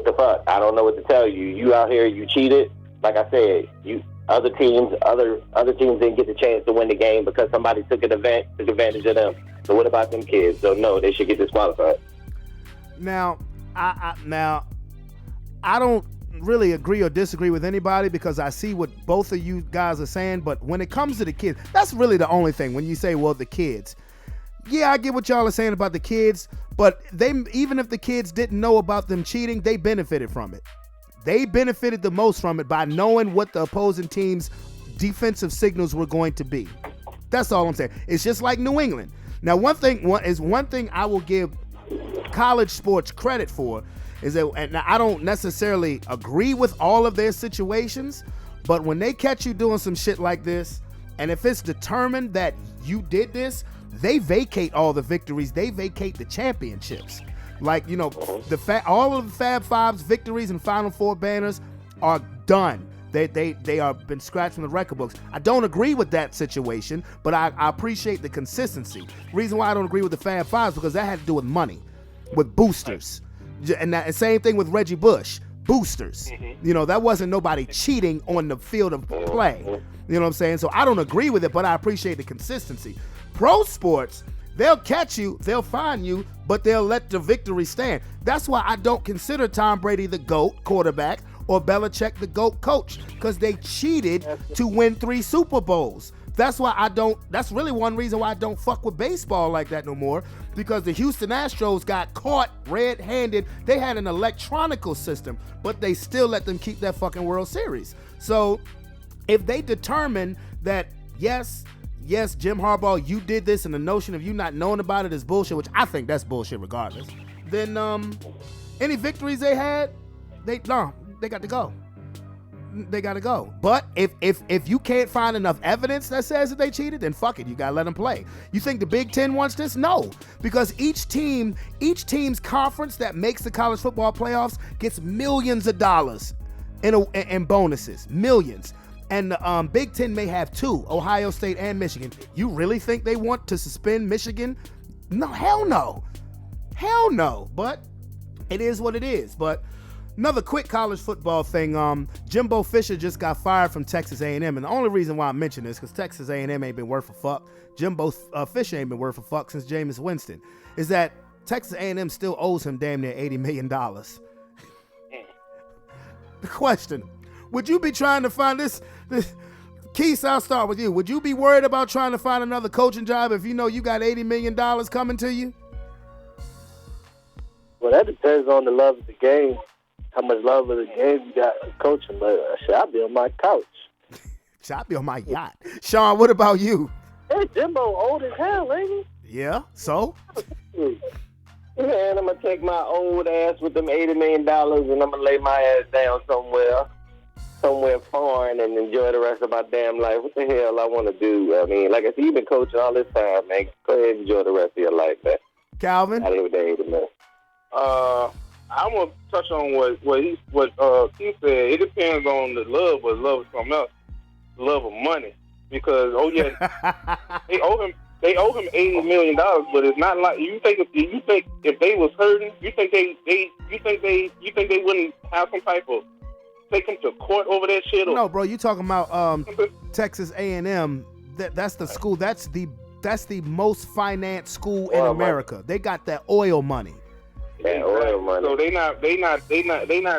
the fuck? I don't know what to tell you. You out here, you cheated. Like I said, other teams didn't get the chance to win the game because somebody took advantage of them. So what about them kids? So no, they should get disqualified. Now, I don't really agree or disagree with anybody because I see what both of you guys are saying. But when it comes to the kids, that's really the only thing. When you say, well, the kids, yeah, I get what y'all are saying about the kids. But even if the kids didn't know about them cheating, they benefited from it. They benefited the most from it by knowing what the opposing team's defensive signals were going to be. That's all I'm saying. It's just like New England. Now, one thing I will give college sports credit for is that, and I don't necessarily agree with all of their situations, but when they catch you doing some shit like this, and if it's determined that you did this, they vacate all the victories. They vacate the championships. Like, all of the Fab Five's victories and Final Four banners are done. They are been scratched from the record books. I don't agree with that situation, but I appreciate the consistency. The reason why I don't agree with the Fab Five is because that had to do with money, with boosters. And that same thing with Reggie Bush, boosters. That wasn't nobody cheating on the field of play. You know what I'm saying? So I don't agree with it, but I appreciate the consistency. Pro sports, they'll catch you, they'll find you, but they'll let the victory stand. That's why I don't consider Tom Brady the GOAT quarterback or Belichick the GOAT coach, because they cheated to win 3 Super Bowls. That's really one reason why I don't fuck with baseball like that no more, because the Houston Astros got caught red-handed. They had an electronical system, but they still let them keep that fucking World Series. So if they determine that, yes, Jim Harbaugh, you did this, and the notion of you not knowing about it is bullshit, which I think that's bullshit regardless, then any victories they had, they got to go. They got to go. But if you can't find enough evidence that says that they cheated, then fuck it. You got to let them play. You think the Big Ten wants this? No. Because each team's conference that makes the college football playoffs gets millions of dollars in bonuses. Millions. And the Big Ten may have 2, Ohio State and Michigan. You really think they want to suspend Michigan? No, hell no. Hell no. But it is what it is. But another quick college football thing. Jimbo Fisher just got fired from Texas A&M. And the only reason why I mention this is because Texas A&M ain't been worth a fuck. Jimbo Fisher ain't been worth a fuck since Jameis Winston. Is that Texas A&M still owes him damn near $80 million. The question, would you be trying to find this Keith, I'll start with you. Would you be worried about trying to find another coaching job if you know you got $80 million coming to you? Well, that depends on the love of the game, how much love of the game you got coaching. But I'll be on my couch. I'll be on my yacht. Sean, what about you? Hey, Jimbo old as hell, ain't he? Yeah, so? Man, I'm going to take my old ass with them $80 million and I'm going to lay my ass down somewhere foreign and enjoy the rest of my damn life. What the hell I want to do? I mean, like I said, you've been coaching all this time, man. Go ahead and enjoy the rest of your life, man. Calvin? I live with the $80 million. I want to touch on what Keith said. It depends on the love, but love is something else. Love of money, because they owe him $80 million, but it's not like you think if they was hurting, you think they wouldn't have some type of take him to court over that shit? Or? No, bro, you talking about Texas A&M? That's the school. That's the most financed school in America. They got that oil money. Yeah, oil money. So they not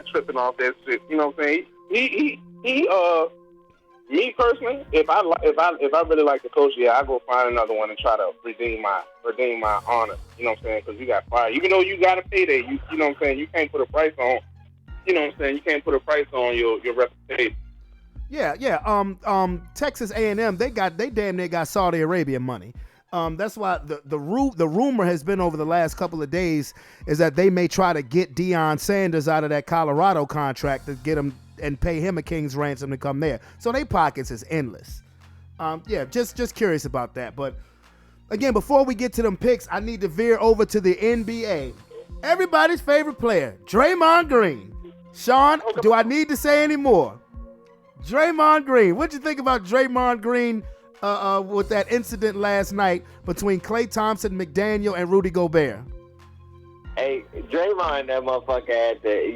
tripping off that shit. You know what I'm saying? He me personally, if I really like the coach, yeah, I go find another one and try to redeem my honor. You know what I'm saying? Because you got fired, even though you got to pay that. You know what I'm saying? You can't put a price on. You know what I'm saying? You can't put a price on your reputation. Yeah. Texas A&M, they damn near got Saudi Arabian money. That's why the rumor has been over the last couple of days is that they may try to get Deion Sanders out of that Colorado contract to get him and pay him a king's ransom to come there. So their pockets is endless. Just curious about that. But again, before we get to them picks, I need to veer over to the NBA. Everybody's favorite player, Draymond Green. Sean, do I need to say any more? Draymond Green. What'd you think about Draymond Green with that incident last night between Klay Thompson, McDaniel, and Rudy Gobert? Hey, Draymond, that motherfucker had to.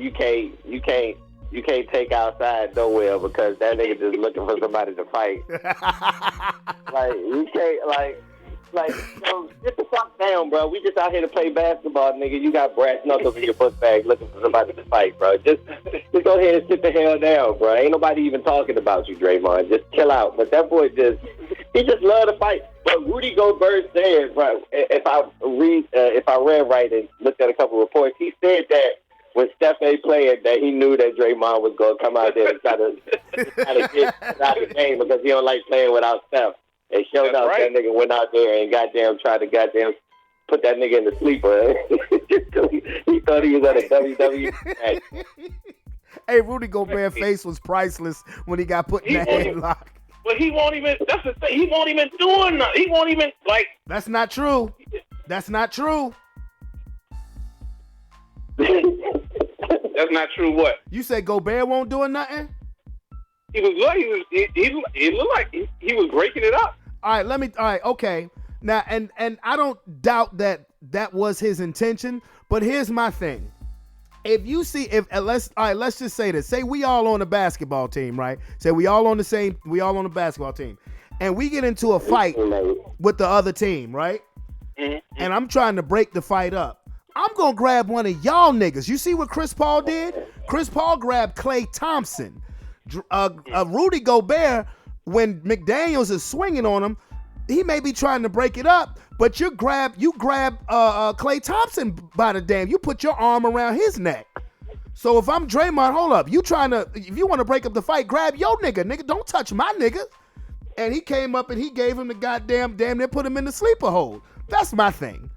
You can't take outside nowhere because that nigga just looking for somebody to fight. You can't get the fuck down, bro. We just out here to play basketball, nigga. You got brass knuckles in your book bag looking for somebody to fight, bro. Just go ahead and sit the hell down, bro. Ain't nobody even talking about you, Draymond. Just chill out. But that boy just love to fight. But Rudy Gobert said, bro, if I read right and looked at a couple reports, he said that when Steph ain't playing, that he knew that Draymond was going to come out there and try to get out of the game because he don't like playing without Steph. And showed up, right. That nigga went out there and tried to put that nigga in the sleeper. He thought he was at a WWE match. Hey, Rudy Gobert's face was priceless when he got put in that headlock. But he won't even, that's the thing, he won't even do nothing. He won't even, That's not true. That's not true. That's not true what? You said Gobert won't do nothing? He looked like he was breaking it up. All right, okay. Now, and I don't doubt that was his intention, but here's my thing. Let's just say this. Say we all on the basketball team, right? Say we all on the basketball team. And we get into a fight with the other team, right? Mm-hmm. And I'm trying to break the fight up. I'm going to grab one of y'all niggas. You see what Chris Paul did? Chris Paul grabbed Klay Thompson. Rudy Gobert, when McDaniels is swinging on him, he may be trying to break it up, but you grab Klay Thompson by the damn. You put your arm around his neck. So if I'm Draymond, hold up. If you want to break up the fight, grab your nigga. Nigga, don't touch my nigga. And he came up and he gave him the damn near put him in the sleeper hold. That's my thing.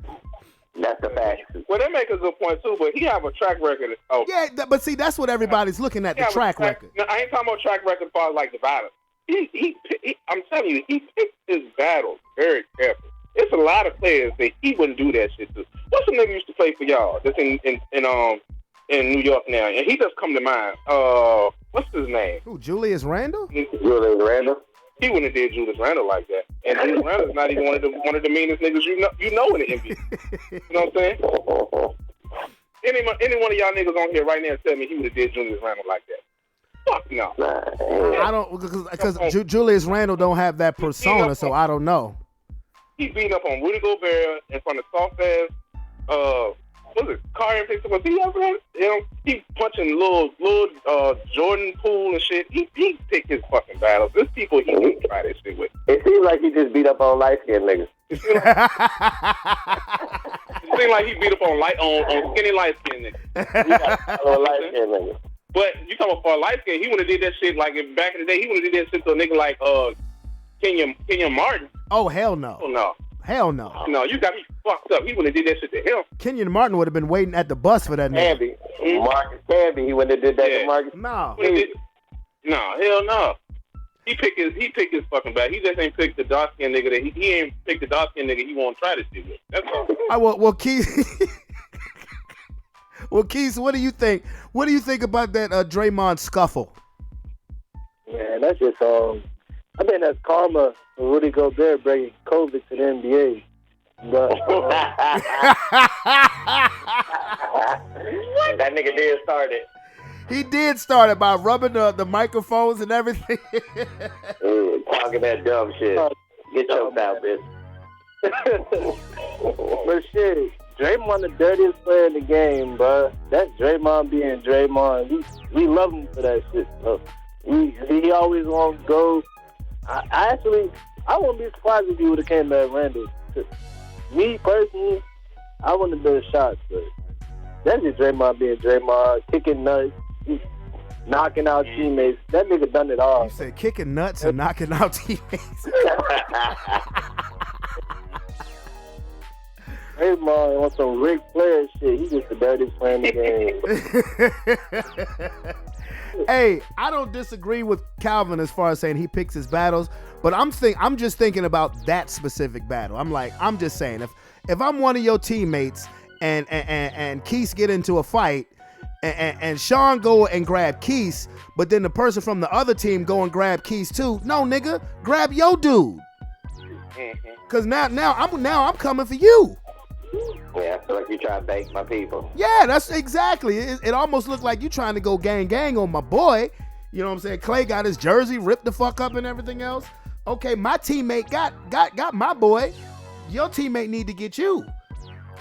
That's the fact. Well, they make a good point too, but he have a track record. Yeah, but see, that's what everybody's looking at, the track record. No, I ain't talking about track record as far as like the battles. I'm telling you, he picks his battles very carefully. It's a lot of players that he wouldn't do that shit to. What's the nigga used to play for y'all that's in New York now? And he just come to mind. What's his name? Who, Julius Randle? Julius Randle? He wouldn't have did Julius Randle like that. And Julius Randle's not even one of the meanest niggas you know in the NBA. You know what I'm saying? Any one of y'all niggas on here right now tell me he would have did Julius Randle like that. Fuck no. I don't, because Julius Randle don't have that persona, so I don't know. He beat up on Rudy Gobert in front of soft ass, Kyrie Pickett. Was he ever? He punching little Jordan Poole and shit. He picked his fucking battles. There's people he wouldn't try this shit with. It seems like he just beat up on light skinned niggas. It seems like he beat up on skinny light skinned niggas. But you talking about for light skin, he would have did that shit like back in the day. He would have did that shit to a nigga like Kenyon Martin. Oh hell no. Oh no. Hell no. No, you got me fucked up. He would have did that shit to him. Kenyon Martin would have been waiting at the bus for that nigga. Marcus Camby, he wouldn't have did that to Marcus. No. No, hell no. He picked his fucking back. He just ain't picked the dark skinned nigga that he ain't picked the dark skinned nigga he won't try this shit with. That's all. Well, Keith. Well, Keith, what do you think? What do you think about that Draymond scuffle? Man, that's just I think that's karma for Rudy Gobert bringing COVID to the NBA. But that nigga did start it. He did start it by rubbing the microphones and everything. Talking that dumb shit. Get choked out, bitch. But shit, Draymond the dirtiest player in the game, bro. That's Draymond being Draymond. We love him for that shit. So he always wants to go. I wouldn't be surprised if he would have came back Randall. Me personally, I wouldn't have been shocked, but that's just Draymond being Draymond, kicking nuts, knocking out teammates. That nigga done it all. You said kicking nuts and knocking out teammates. Draymond on some Ric Flair shit. He's just the dirtiest player in the game. Hey, I don't disagree with Calvin as far as saying he picks his battles, but I'm just thinking about that specific battle. I'm just saying if I'm one of your teammates and Keith get into a fight and Sean go and grab Keith, but then the person from the other team go and grab Keith too. No, nigga, grab your dude. Cause now I'm coming for you. Yeah, I feel like you trying to bake my people. Yeah, that's exactly. It almost looked like you trying to go gang on my boy. You know what I'm saying? Clay got his jersey ripped the fuck up and everything else. Okay, my teammate got my boy. Your teammate need to get you.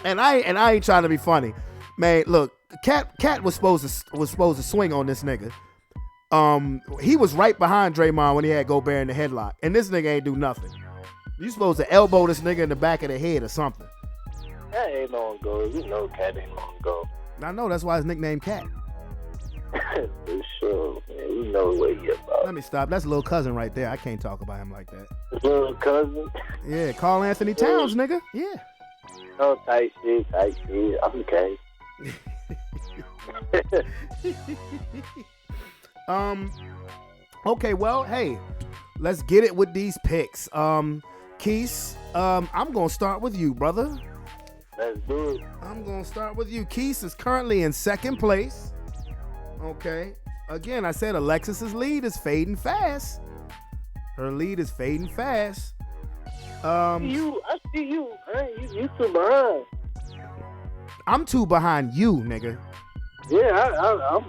And I ain't trying to be funny, man. Look, Cat was supposed to swing on this nigga. He was right behind Draymond when he had Gobert in the headlock, and this nigga ain't do nothing. You supposed to elbow this nigga in the back of the head or something. That ain't on go. You know Cat ain't on go. I know, that's why his nickname Cat. For sure, man. You know what he about. Let me stop. That's a little cousin right there. I can't talk about him like that. Little cousin? Yeah, Carl Anthony Towns, nigga. Yeah. Oh, tight shit. Okay. Okay, well, hey, let's get it with these picks. Keith, I'm gonna start with you, brother. Let's do it. I'm gonna start with you. Keith is currently in second place. Okay. Again, I said Alexis's lead is fading fast. Her lead is fading fast. I see you. Hey, you too behind. I'm too behind you, nigga. Yeah, I'm.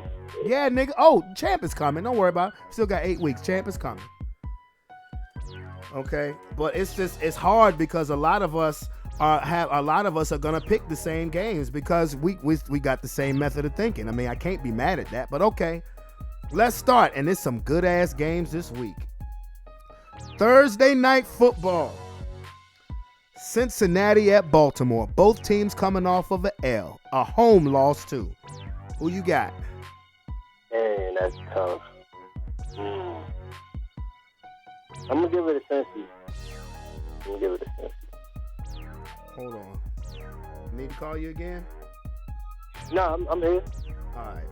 Yeah, nigga. Oh, Champ is coming. Don't worry about it. Still got 8 weeks. Champ is coming. Okay, but it's hard because a lot of us are gonna pick the same games because we got the same method of thinking. I mean, I can't be mad at that. But okay, let's start. And there's some good ass games this week. Thursday night football. Cincinnati at Baltimore. Both teams coming off of an L. A home loss too. Who you got? Man, that's tough. I'm going to give it a Cincy. Hold on. Need to call you again? No, I'm here. All right.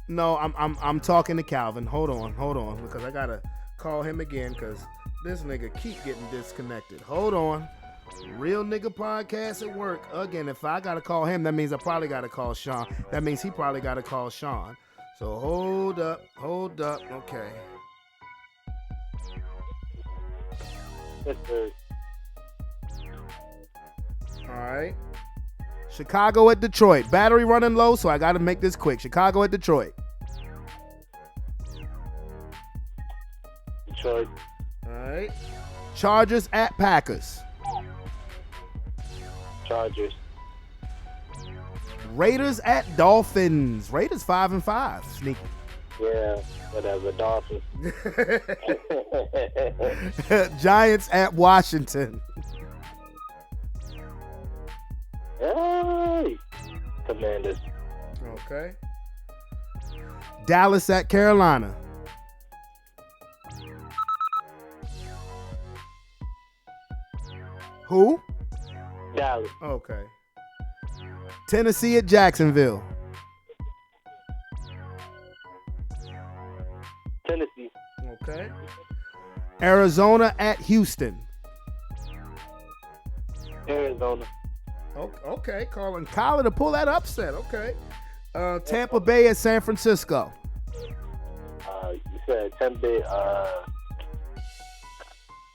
No, I'm talking to Calvin. Hold on, because I gotta call him again because this nigga keep getting disconnected. Hold on. Real Nigga Podcast at work. Again, if I gotta call him, that means I probably gotta call Sean. That means he probably gotta call Sean. So hold up. Okay. Yes, sir. All right. Chicago at Detroit. Battery running low, so I got to make this quick. Chicago at Detroit. Detroit. All right. Chargers at Packers. Chargers. Raiders at Dolphins. Raiders 5-5. Sneaky. Yeah, whatever. Dolphins. Giants at Washington. Hey, Commanders. Okay. Dallas at Carolina. Who? Dallas. Okay. Tennessee at Jacksonville. Tennessee. Okay. Arizona at Houston. Arizona. Okay, calling Kyler to pull that upset. Okay. Tampa Bay at San Francisco. You said Tampa Bay,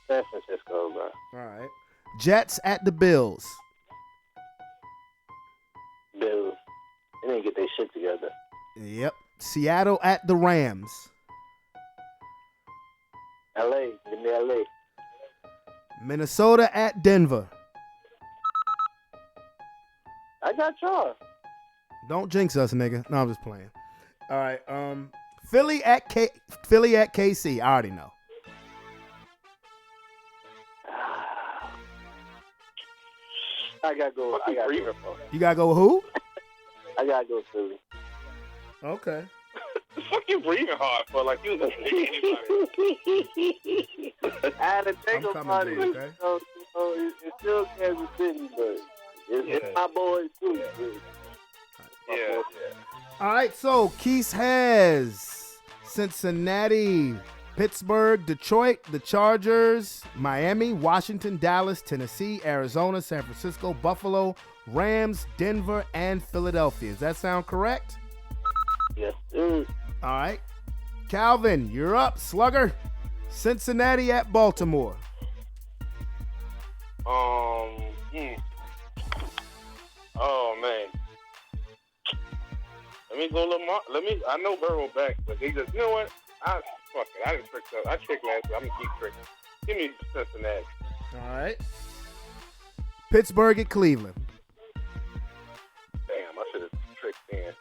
San Francisco, bro. All right. Jets at the Bills. Bills. They didn't get their shit together. Yep. Seattle at the Rams. LA. Give me LA. Minnesota at Denver. I got y'all. Don't jinx us, nigga. No, I'm just playing. All right. Philly at KC. I already know. I gotta go. You gotta go with who? I gotta go Philly. Okay. The fuck you breathing hard for? Like you was anybody. I had to think I'm about coming, it. dude, okay? It's still Kansas City, but it's my boys too. Yeah. All right. So Keith has Cincinnati, Pittsburgh, Detroit, the Chargers, Miami, Washington, Dallas, Tennessee, Arizona, San Francisco, Buffalo, Rams, Denver, and Philadelphia. Does that sound correct? Yes. All right. Calvin, you're up, slugger. Cincinnati at Baltimore. Oh man. Let me go a little more. I know Burrow back, but they just, you know what? Fuck it. I didn't trick up. I tricked last week. I'm gonna keep tricking. Give me Cincinnati. All right. Pittsburgh at Cleveland. Damn, I should have tricked in.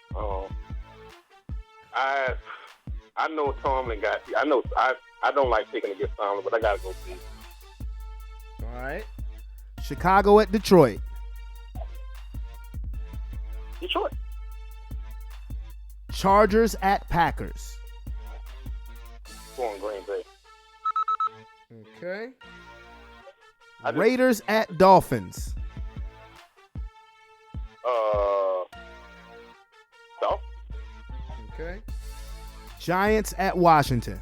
I know Tomlin got. I know I don't like picking against Tomlin, but I gotta go Cleveland. All right. Chicago at Detroit. Detroit. Chargers at Packers. Going Green Bay. Okay. Raiders at Dolphins. Dolphins. Okay. Giants at Washington.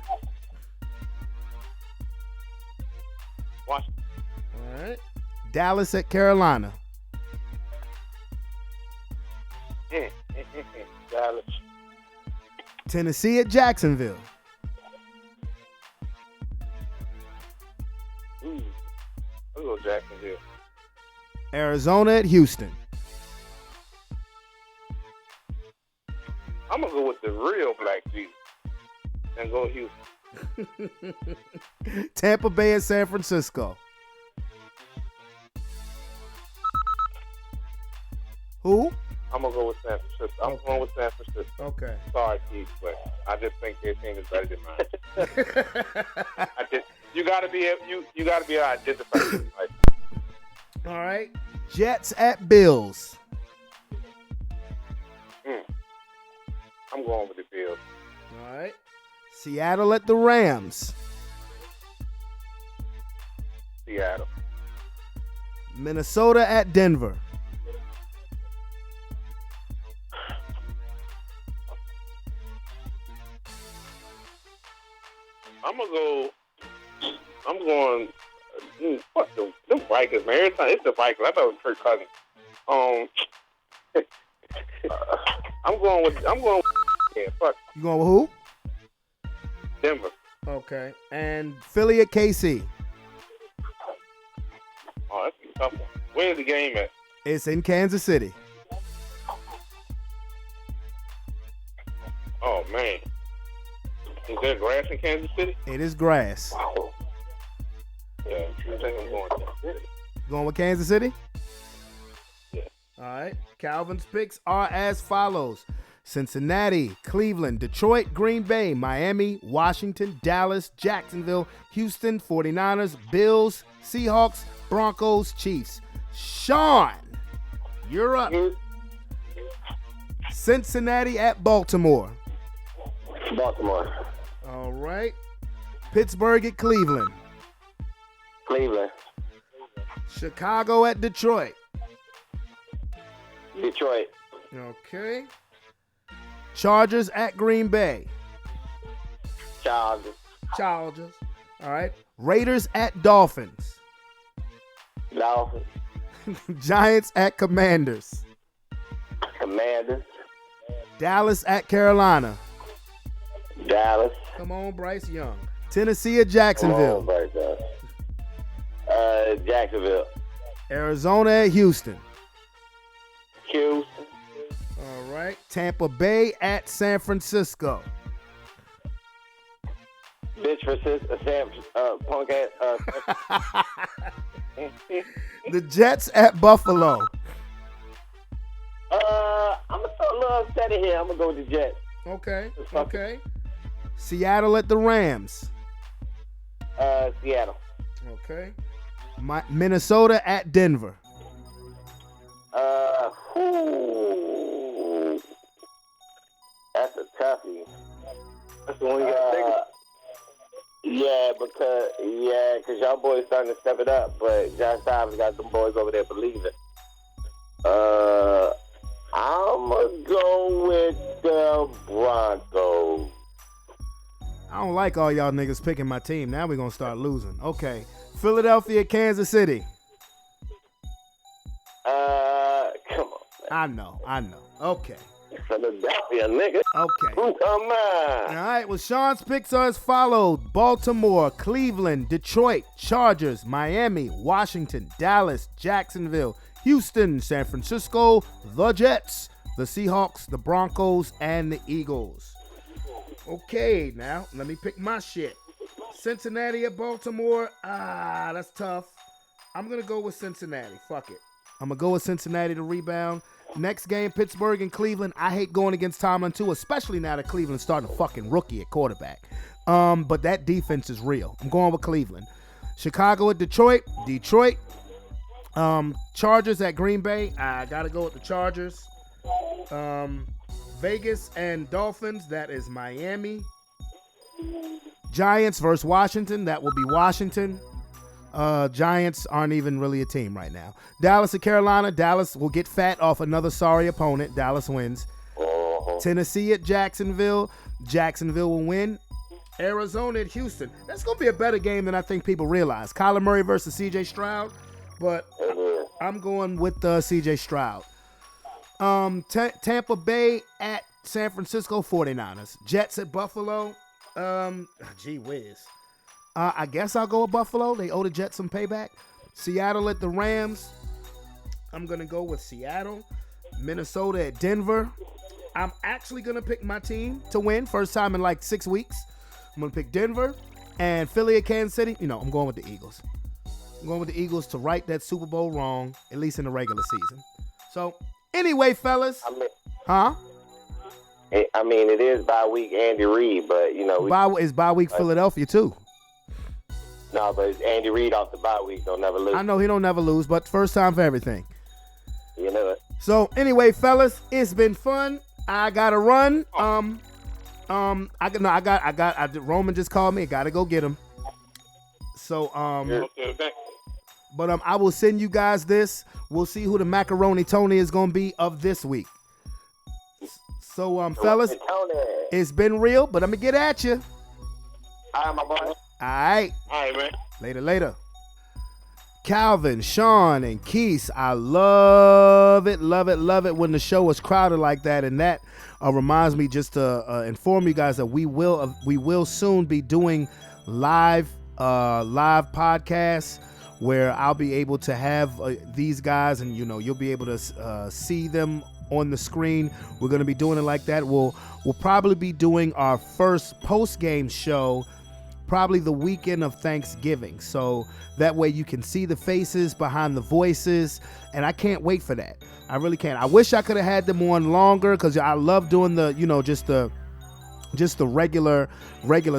Washington. All right. Dallas at Carolina. Dallas. Tennessee at Jacksonville. I'll go Jacksonville. Arizona at Houston. I'm gonna go with the real Black Jesus and go Houston. Tampa Bay at San Francisco. Who? I'm gonna go with San Francisco. I'm going with San Francisco. Okay. Sorry, Keith, but I just think their team is better than mine. You gotta be able to identify. Like, All right. Jets at Bills. I'm going with the Bills. All right. Seattle at the Rams. Seattle. Minnesota at Denver. I'm going. Fuck the Vikings, man. Every time it's the Vikings. I thought it was Kirk Cousins. I'm going with. Yeah, fuck. You going with who? Denver. Okay. And Philly at KC. Oh, that's a tough one. Where's the game at? It's in Kansas City. Oh man. Is there grass in Kansas City? It is grass. Yeah, I think I'm going to Kansas City. Going with Kansas City? Yeah. All right. Calvin's picks are as follows. Cincinnati, Cleveland, Detroit, Green Bay, Miami, Washington, Dallas, Jacksonville, Houston, 49ers, Bills, Seahawks, Broncos, Chiefs. Sean, you're up. Cincinnati at Baltimore. Baltimore. All right. Pittsburgh at Cleveland. Cleveland. Chicago at Detroit. Detroit. Okay. Chargers at Green Bay. Chargers. All right. Raiders at Dolphins. Dolphins. Giants at Commanders. Commanders. Dallas at Carolina. Dallas. Come on, Bryce Young. Tennessee at Jacksonville. Come on, Bryce. Jacksonville. Arizona at Houston. Houston. All right. Tampa Bay at San Francisco. Bitch for Sam, punk ass. The Jets at Buffalo. I'm gonna throw a little upset in here. I'm gonna go with the Jets. Okay. Seattle at the Rams. Seattle. Okay. Minnesota at Denver. That's a toughie. That's the one you got to think of. Yeah, because y'all boys starting to step it up, but Josh Dobbs got them boys over there believing. I'm going to go with the Broncos. I don't like all y'all niggas picking my team. Now we're going to start losing. Okay. Philadelphia, Kansas City. Come on. I know. Okay. Philadelphia, nigga. Okay. Come on. All right. Well, Sean's picks are as followed. Baltimore, Cleveland, Detroit, Chargers, Miami, Washington, Dallas, Jacksonville, Houston, San Francisco, the Jets, the Seahawks, the Broncos, and the Eagles. Okay, now let me pick my shit. Cincinnati at Baltimore. That's tough. I'm going to go with Cincinnati. Fuck it. I'm going to go with Cincinnati to rebound. Next game, Pittsburgh and Cleveland. I hate going against Tomlin too, especially now that Cleveland's starting a fucking rookie at quarterback. But that defense is real. I'm going with Cleveland. Chicago at Detroit. Chargers at Green Bay. I got to go with the Chargers. Vegas and Dolphins. That is Miami. Giants versus Washington. That will be Washington. Giants aren't even really a team right now. Dallas at Carolina. Dallas will get fat off another sorry opponent. Dallas wins. Tennessee at Jacksonville. Jacksonville will win. Arizona at Houston. That's going to be a better game than I think people realize. Kyler Murray versus C.J. Stroud. But I'm going with C.J. Stroud. Tampa Bay at San Francisco 49ers. Jets at Buffalo. Gee whiz. I guess I'll go with Buffalo. They owe the Jets some payback. Seattle at the Rams. I'm going to go with Seattle. Minnesota at Denver. I'm actually going to pick my team to win. First time in like 6 weeks. I'm going to pick Denver. And Philly at Kansas City. I'm going with the Eagles. I'm going with the Eagles to right that Super Bowl wrong, at least in the regular season. So, anyway, fellas. It is bye week Andy Reid, but, it's bye week Philadelphia, too. No, but it's Andy Reid off the bye week. Don't never lose. I know he don't never lose, but first time for everything. You know it. So, anyway, fellas, it's been fun. I got to run. Roman just called me. I got to go get him. So, but I will send you guys this. We'll see who the Macaroni Tony is going to be of this week. So, fellas, it's been real, but I'm going to get at you. All right, my boy. All right. All right, man. Later. Calvin, Sean, and Keith, I love it when the show is crowded like that. And that reminds me just to inform you guys that we will soon be doing live podcasts where I'll be able to have these guys, and you'll be able to see them on the screen. We're going to be doing it like that. We'll probably be doing our first post-game show probably the weekend of Thanksgiving. So that way you can see the faces behind the voices, and I can't wait for that. I really can't. I wish I could have had them on longer because I love doing the, just the regular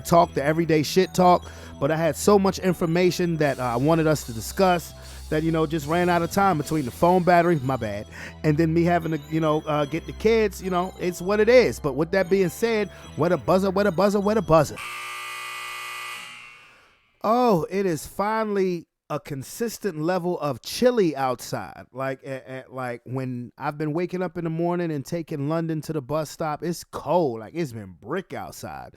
talk, the everyday shit talk. But I had so much information that I wanted us to discuss that, just ran out of time between the phone battery, my bad, and then me having to, get the kids. It's what it is. But with that being said, what a buzzer. Oh, it is finally a consistent level of chilly outside. Like when I've been waking up in the morning and taking London to the bus stop, it's cold. Like it's been brick outside.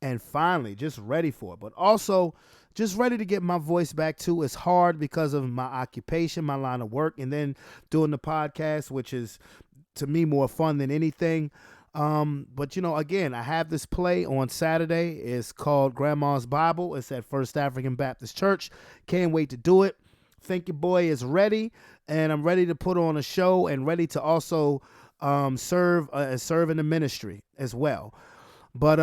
And finally, just ready for it. But also, just ready to get my voice back too. It's hard because of my occupation, my line of work, and then doing the podcast, which is, to me, more fun than anything. But again, I have this play on Saturday. It's called Grandma's Bible. It's at First African Baptist Church. Can't wait to do it. Think your boy is ready, and I'm ready to put on a show and ready to also serve in the ministry as well. But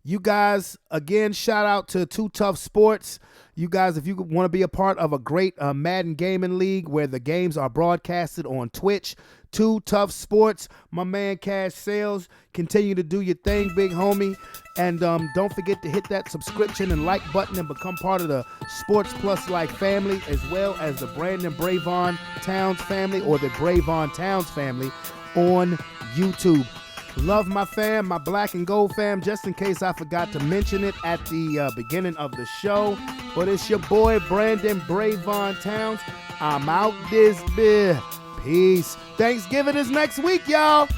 you guys, again, shout out to Too Tough Sports. You guys, if you want to be a part of a great Madden gaming league where the games are broadcasted on Twitch, Too Tough Sports, my man Cash Sales, continue to do your thing, big homie. And don't forget to hit that subscription and like button and become part of the Sports Plus Life family, as well as the Brandon Brevon Towns family or the Brevon Towns family on YouTube. Love my fam, my black and gold fam, just in case I forgot to mention it at the beginning of the show. But it's your boy, Brandon Brevon Towns. I'm out this bit. Peace. Thanksgiving is next week, y'all.